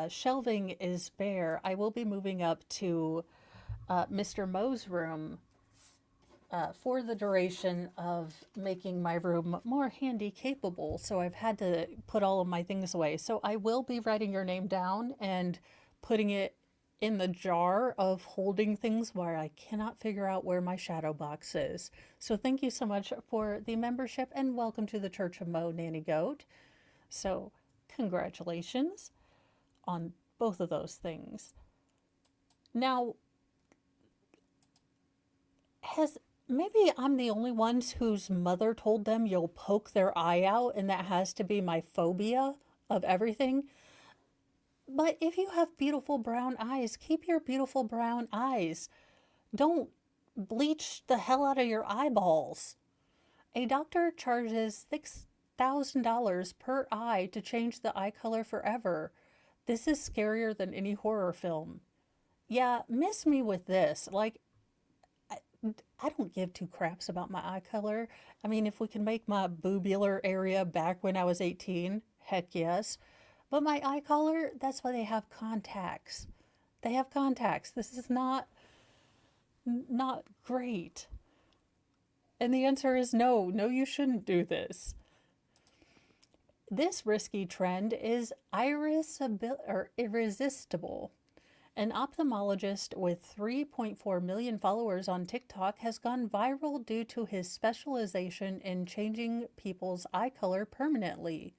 shelving is bare. I will be moving up to Mr. Mo's room for the duration of making my room more handy capable. So I've had to put all of my things away. So I will be writing your name down and putting it in the jar of holding things where I cannot figure out where my shadow box is. So thank you so much for the membership, and welcome to the Church of Mo, Nanny Goat. So congratulations on both of those things. Now, maybe I'm the only one whose mother told them you'll poke their eye out, and that has to be my phobia of everything. But if you have beautiful brown eyes, keep your beautiful brown eyes. Don't bleach the hell out of your eyeballs. A doctor charges $6,000 per eye to change the eye color forever. This is scarier than any horror film. Yeah, miss me with this. Like, I don't give two craps about my eye color. I mean, if we can make my boobular area back when I was 18, heck yes. But my eye color, that's why they have contacts. They have contacts. This is not great. And the answer is no. No, you shouldn't do this. This risky trend is irresistible. An ophthalmologist with 3.4 million followers on TikTok has gone viral due to his specialization in changing people's eye color permanently.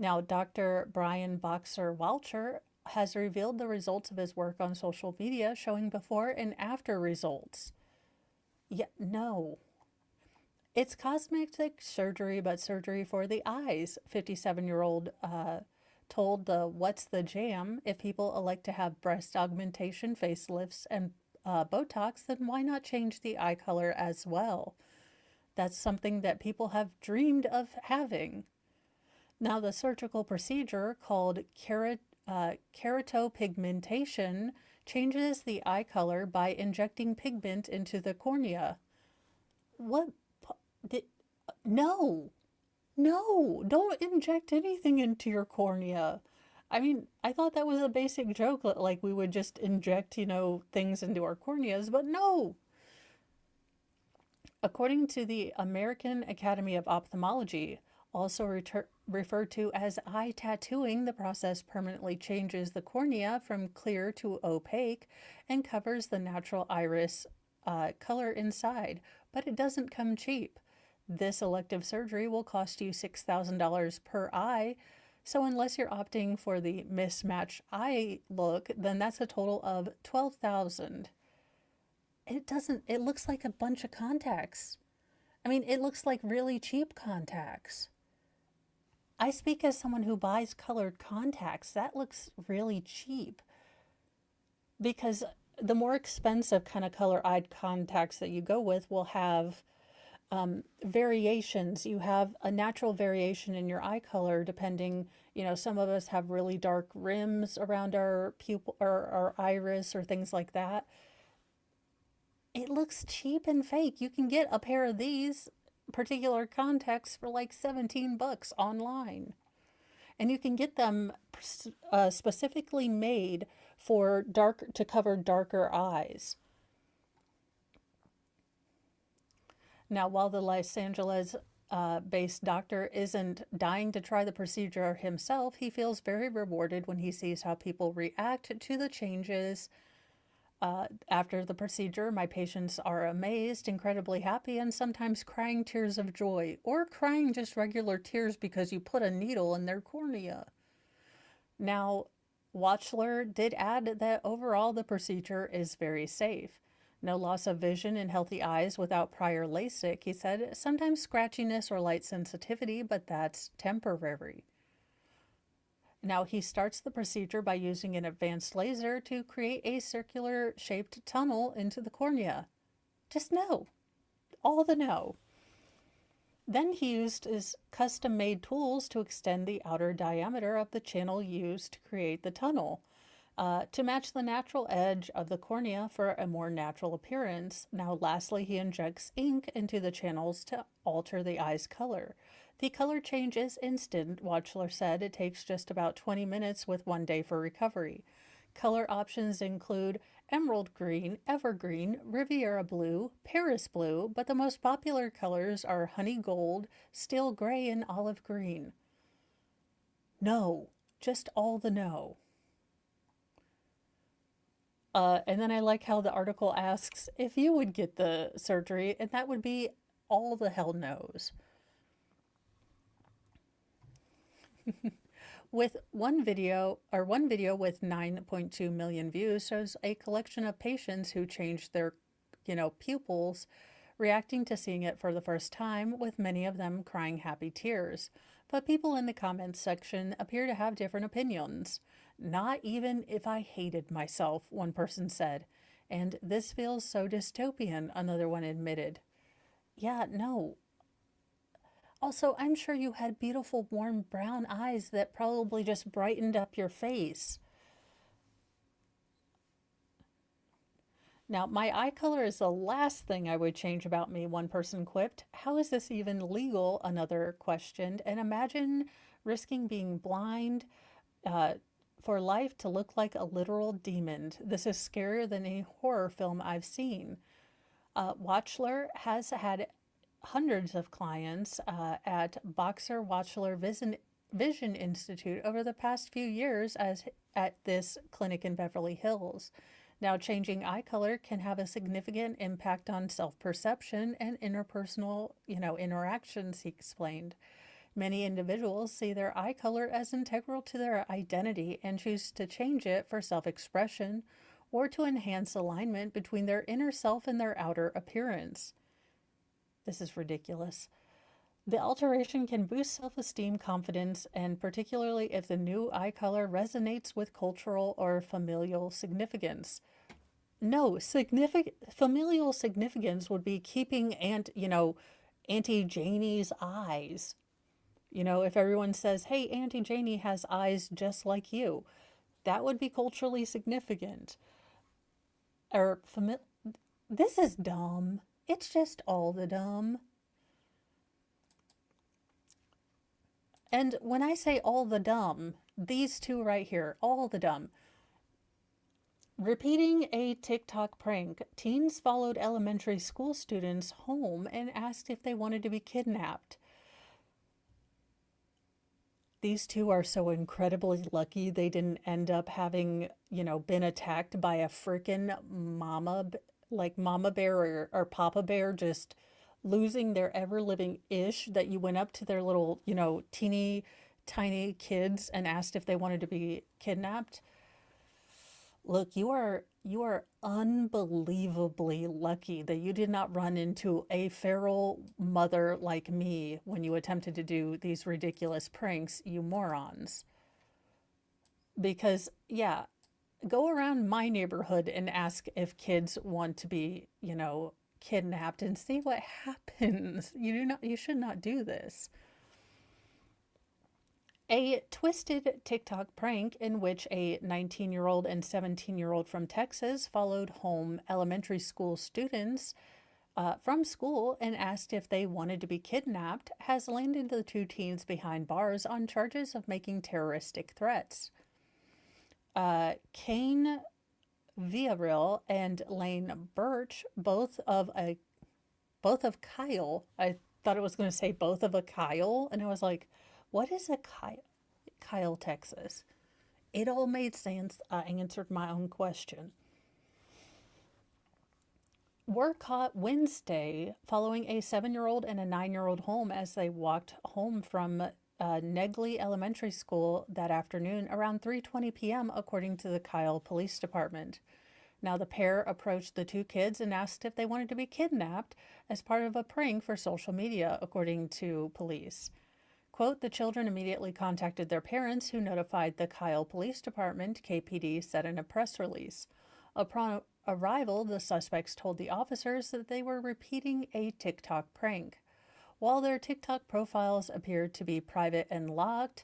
Now, Dr. Brian Boxer Walcher has revealed the results of his work on social media, showing before and after results. Yeah, no. It's cosmetic surgery, but surgery for the eyes. 57-year-old told the What's the Jam, if people elect to have breast augmentation, facelifts, and Botox, then why not change the eye color as well? That's something that people have dreamed of having. Now, the surgical procedure called keratopigmentation changes the eye color by injecting pigment into the cornea. What? Did, no, no, don't inject anything into your cornea. I mean, I thought that was a basic joke, like we would just inject, things into our corneas, but no. According to the American Academy of Ophthalmology, also referred to as eye tattooing, the process permanently changes the cornea from clear to opaque and covers the natural iris color inside, but it doesn't come cheap. This elective surgery will cost you $6,000 per eye, so unless you're opting for the mismatched eye look, then that's a total of $12,000. It looks like a bunch of contacts. I mean, it looks like really cheap contacts. I speak as someone who buys colored contacts. That looks really cheap. Because the more expensive kind of color-eyed contacts that you go with will have variations. You have a natural variation in your eye color depending, some of us have really dark rims around our pupil or our iris or things like that. It looks cheap and fake. You can get a pair of these particular contacts for like $17 online. And you can get them specifically made for to cover darker eyes. Now, while the Los Angeles based doctor isn't dying to try the procedure himself, he feels very rewarded when he sees how people react to the changes. After the procedure, my patients are amazed, incredibly happy, and sometimes crying tears of joy, or crying just regular tears because you put a needle in their cornea. Now, Watchler did add that overall the procedure is very safe. No loss of vision in healthy eyes without prior LASIK, he said. Sometimes scratchiness or light sensitivity, but that's temporary. Now, he starts the procedure by using an advanced laser to create a circular shaped tunnel into the cornea. Just no. All the no. Then he used his custom made tools to extend the outer diameter of the channel used to create the tunnel. To match the natural edge of the cornea for a more natural appearance. Now, lastly, he injects ink into the channels to alter the eye's color. The color change is instant, Watchler said. It takes just about 20 minutes with 1 day for recovery. Color options include emerald green, evergreen, Riviera blue, Paris blue, but the most popular colors are honey gold, steel gray, and olive green. No, just all the no. And then I like how the article asks if you would get the surgery, and that would be all the hell no's. With one video with 9.2 million views shows a collection of patients who changed their, pupils, reacting to seeing it for the first time, with many of them crying happy tears. But people in the comments section appear to have different opinions. Not even if I hated myself, one person said. And this feels so dystopian, another one admitted. Yeah, no. Also, I'm sure you had beautiful, warm brown eyes that probably just brightened up your face. Now, my eye color is the last thing I would change about me, one person quipped. How is this even legal? Another questioned. And imagine risking being blind for life to look like a literal demon. This is scarier than any horror film I've seen. Watchler has had hundreds of clients at Boxer Watchler Vision Institute over the past few years at this clinic in Beverly Hills. Now, changing eye color can have a significant impact on self-perception and interpersonal, interactions, he explained. Many individuals see their eye color as integral to their identity and choose to change it for self-expression or to enhance alignment between their inner self and their outer appearance. This is ridiculous. The alteration can boost self-esteem, confidence, and particularly if the new eye color resonates with cultural or familial significance. No, familial significance would be keeping Auntie Janie's eyes. If everyone says, hey, Auntie Janie has eyes just like you, that would be culturally significant. Or, this is dumb. It's just all the dumb. And when I say all the dumb, these two right here, all the dumb. Repeating a TikTok prank, teens followed elementary school students home and asked if they wanted to be kidnapped. These two are so incredibly lucky they didn't end up having, been attacked by a freaking mama bear or papa bear, just losing their ever-living ish, that you went up to their little, teeny tiny kids and asked if they wanted to be kidnapped. Look, you are unbelievably lucky that you did not run into a feral mother like me when you attempted to do these ridiculous pranks, you morons. Because, yeah, go around my neighborhood and ask if kids want to be, kidnapped and see what happens. You should not do this. A twisted TikTok prank in which a 19-year-old and 17-year-old from Texas followed home elementary school students from school and asked if they wanted to be kidnapped has landed the two teens behind bars on charges of making terroristic threats. Kane Villarreal and Lane Birch, both of Kyle. I thought it was going to say both of a Kyle, and I was like, what is a Kyle, Texas? It all made sense. I answered my own question. Were caught Wednesday following a 7-year-old and a 9-year-old home as they walked home from Negley Elementary School that afternoon around 3:20 p.m., according to the Kyle Police Department. Now, the pair approached the two kids and asked if they wanted to be kidnapped as part of a prank for social media, according to police. Quote, the children immediately contacted their parents, who notified the Kyle Police Department, KPD said in a press release. Upon arrival, the suspects told the officers that they were repeating a TikTok prank. While their TikTok profiles appeared to be private and locked,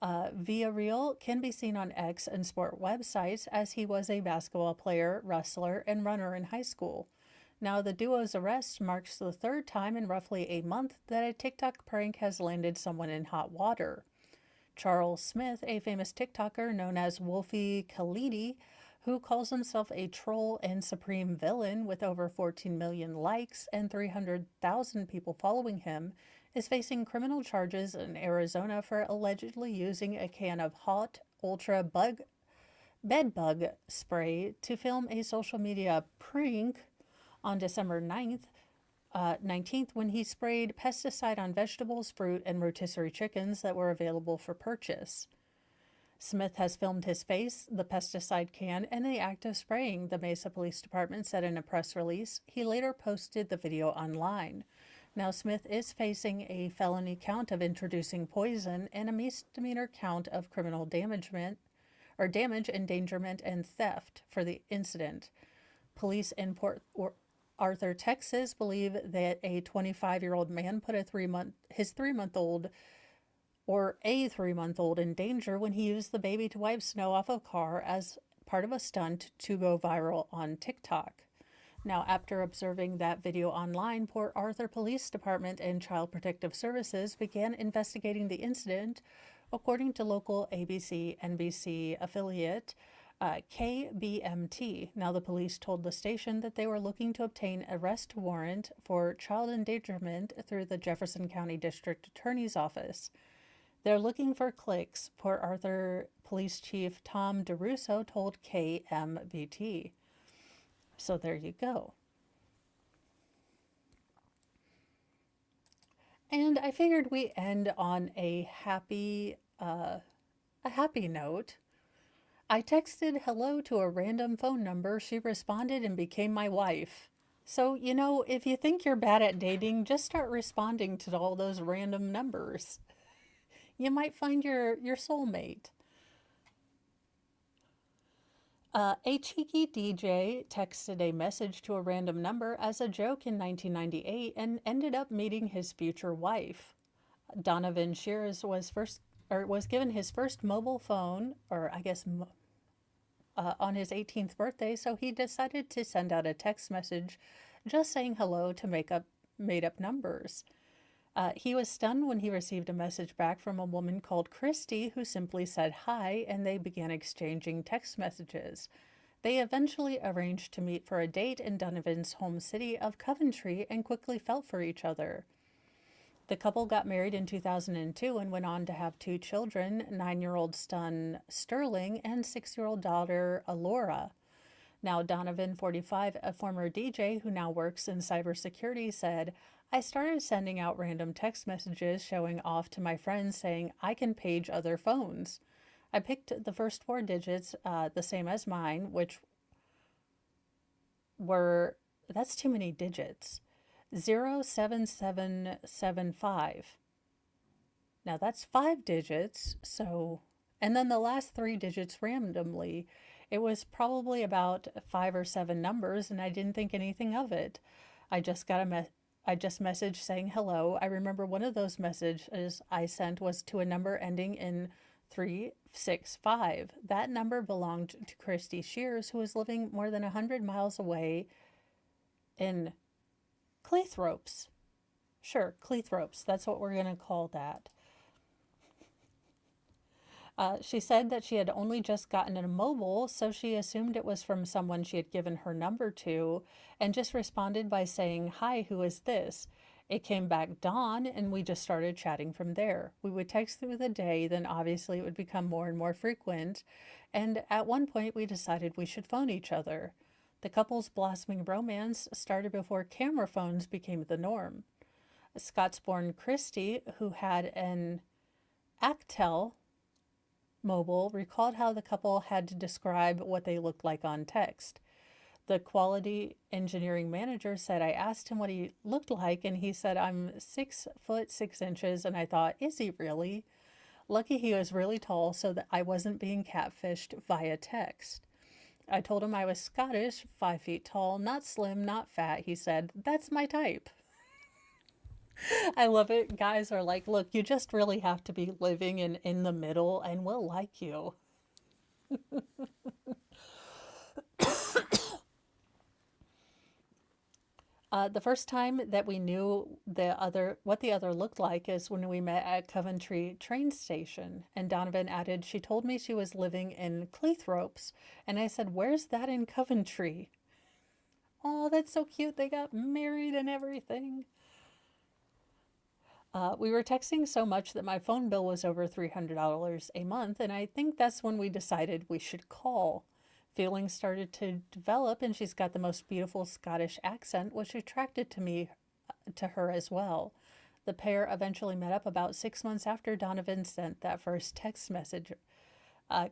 Villarreal can be seen on X and sport websites as he was a basketball player, wrestler, and runner in high school. Now, the duo's arrest marks the third time in roughly a month that a TikTok prank has landed someone in hot water. Charles Smith, a famous TikToker known as Wolfie Khalidi, who calls himself a troll and supreme villain with over 14 million likes and 300,000 people following him, is facing criminal charges in Arizona for allegedly using a can of hot ultra bed bug spray to film a social media prank on December 19th, when he sprayed pesticide on vegetables, fruit, and rotisserie chickens that were available for purchase. Smith has filmed his face, the pesticide can, and the act of spraying, the Mesa Police Department said in a press release. He later posted the video online. Now, Smith is facing a felony count of introducing poison and a misdemeanor count of criminal damage, endangerment, and theft for the incident. Police in Port Arthur, Texas, believe that a 25-year-old man put a 3-month-old in danger when he used the baby to wipe snow off a car as part of a stunt to go viral on TikTok. Now, after observing that video online, Port Arthur Police Department and Child Protective Services began investigating the incident, according to local ABC-NBC affiliate KBMT. Now, the police told the station that they were looking to obtain an arrest warrant for child endangerment through the Jefferson County District Attorney's Office. They're looking for clicks, Port Arthur Police Chief Tom DeRusso told KMBT. So there you go. And I figured we end on a happy note. I texted hello to a random phone number. She responded and became my wife. So, if you think you're bad at dating, just start responding to all those random numbers. You might find your soulmate. A cheeky DJ texted a message to a random number as a joke in 1998 and ended up meeting his future wife. Donovan Shears was given his first mobile phone, or I guess on his 18th birthday, so he decided to send out a text message just saying hello to make up made up numbers. He was stunned when he received a message back from a woman called Christy who simply said hi, and they began exchanging text messages. They eventually arranged to meet for a date in Donovan's home city of Coventry and quickly fell for each other. The couple got married in 2002 and went on to have two children, 9-year-old son Sterling and 6-year-old daughter Alora. Now, Donovan, 45, a former DJ who now works in cybersecurity, said, I started sending out random text messages showing off to my friends saying I can page other phones. I picked the first four digits, the same as mine, which were, that's too many digits, 07775. Now that's 5 digits, so, and then the last 3 digits randomly. It was probably about 5 or 7 numbers, and I didn't think anything of it. I just got I just messaged saying hello. I remember one of those messages I sent was to a number ending in 365. That number belonged to Christy Shears, who was living more than 100 miles away in Cleethropes. Sure, Cleethropes. That's what we're going to call that. She said that she had only just gotten a mobile, so she assumed it was from someone she had given her number to, and just responded by saying, Hi, who is this? It came back Dawn, and we just started chatting from there. We would text through the day, then obviously it would become more and more frequent, and at one point we decided we should phone each other. The couple's blossoming romance started before camera phones became the norm. Scots-born Christy, who had an Actel mobile, recalled how the couple had to describe what they looked like on text. The quality engineering manager said I asked him what he looked like, and he said, I'm 6'6", and I thought, is he really? Lucky he was really tall so that I wasn't being catfished via text. I told him I was Scottish, 5 feet tall, not slim, not fat. He said, that's my type. I love it. Guys are like, look, you just really have to be living in the middle and we'll like you. The first time that we knew what the other looked like is when we met at Coventry train station. And Donovan added, she told me she was living in Cleethropes. And I said, where's that in Coventry? Oh, that's so cute. They got married and everything. We were texting so much that my phone bill was over $300 a month, and I think that's when we decided we should call. Feelings started to develop, and she's got the most beautiful Scottish accent, which attracted to her as well. The pair eventually met up about 6 months after Donovan sent that first text message.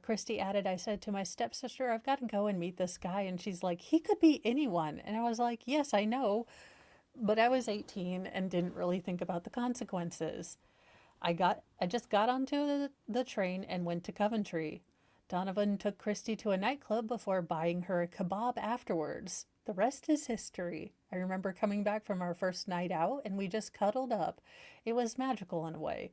Christy added, I said to my stepsister, I've got to go and meet this guy, and she's like, he could be anyone. And I was like, yes, I know. But I was 18 and didn't really think about the consequences. I just got onto the train and went to Coventry. Donovan took Christy to a nightclub before buying her a kebab afterwards. The rest is history. I remember coming back from our first night out and we just cuddled up. It was magical in a way.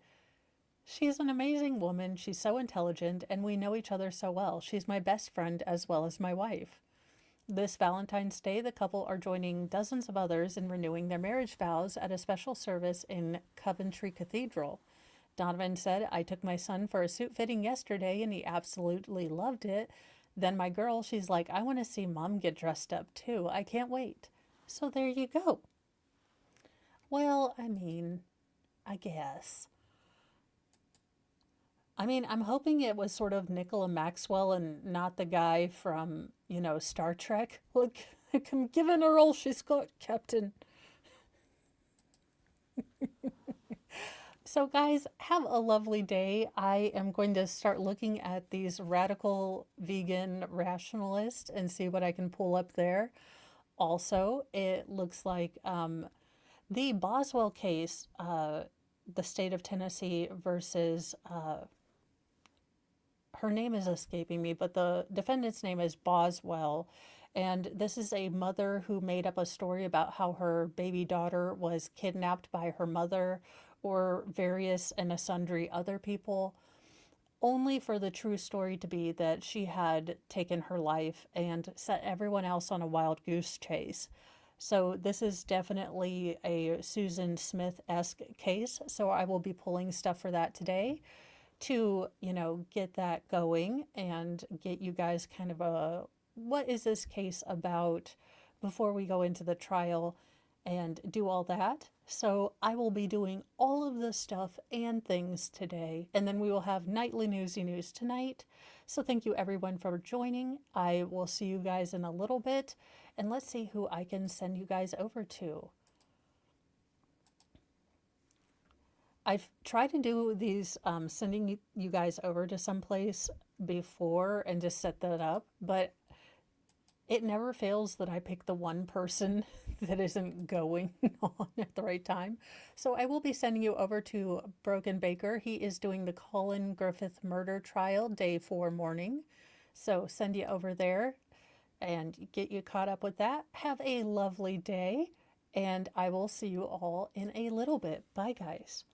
She's an amazing woman. She's so intelligent and we know each other so well. She's my best friend as well as my wife. This Valentine's Day, the couple are joining dozens of others in renewing their marriage vows at a special service in Coventry Cathedral. Donovan said, I took my son for a suit fitting yesterday and he absolutely loved it. Then my girl, she's like, I want to see mom get dressed up too. I can't wait. So there you go. Well, I mean, I guess. I mean, I'm hoping it was sort of Nicola Maxwell and not the guy from, Star Trek. Look, I'm giving her all she's got, Captain. So, guys, have a lovely day. I am going to start looking at these radical vegan rationalists and see what I can pull up there. Also, it looks like the Boswell case, the state of Tennessee versus, her name is escaping me, but the defendant's name is Boswell. And this is a mother who made up a story about how her baby daughter was kidnapped by her mother or various and sundry other people, only for the true story to be that she had taken her life and set everyone else on a wild goose chase. So this is definitely a Susan Smith-esque case. So I will be pulling stuff for that today to, get that going and get you guys kind of a what is this case about before we go into the trial and do all that. So I will be doing all of this stuff and things today, and then we will have nightly newsy news tonight. So thank you everyone for joining. I will see you guys in a little bit, and let's see who I can send you guys over to. I've tried to do these sending you guys over to someplace before and just set that up, but it never fails that I pick the one person that isn't going on at the right time. So I will be sending you over to Brogan Baker. He is doing the Colin Griffith murder trial, day 4 morning. So send you over there and get you caught up with that. Have a lovely day, and I will see you all in a little bit. Bye, guys.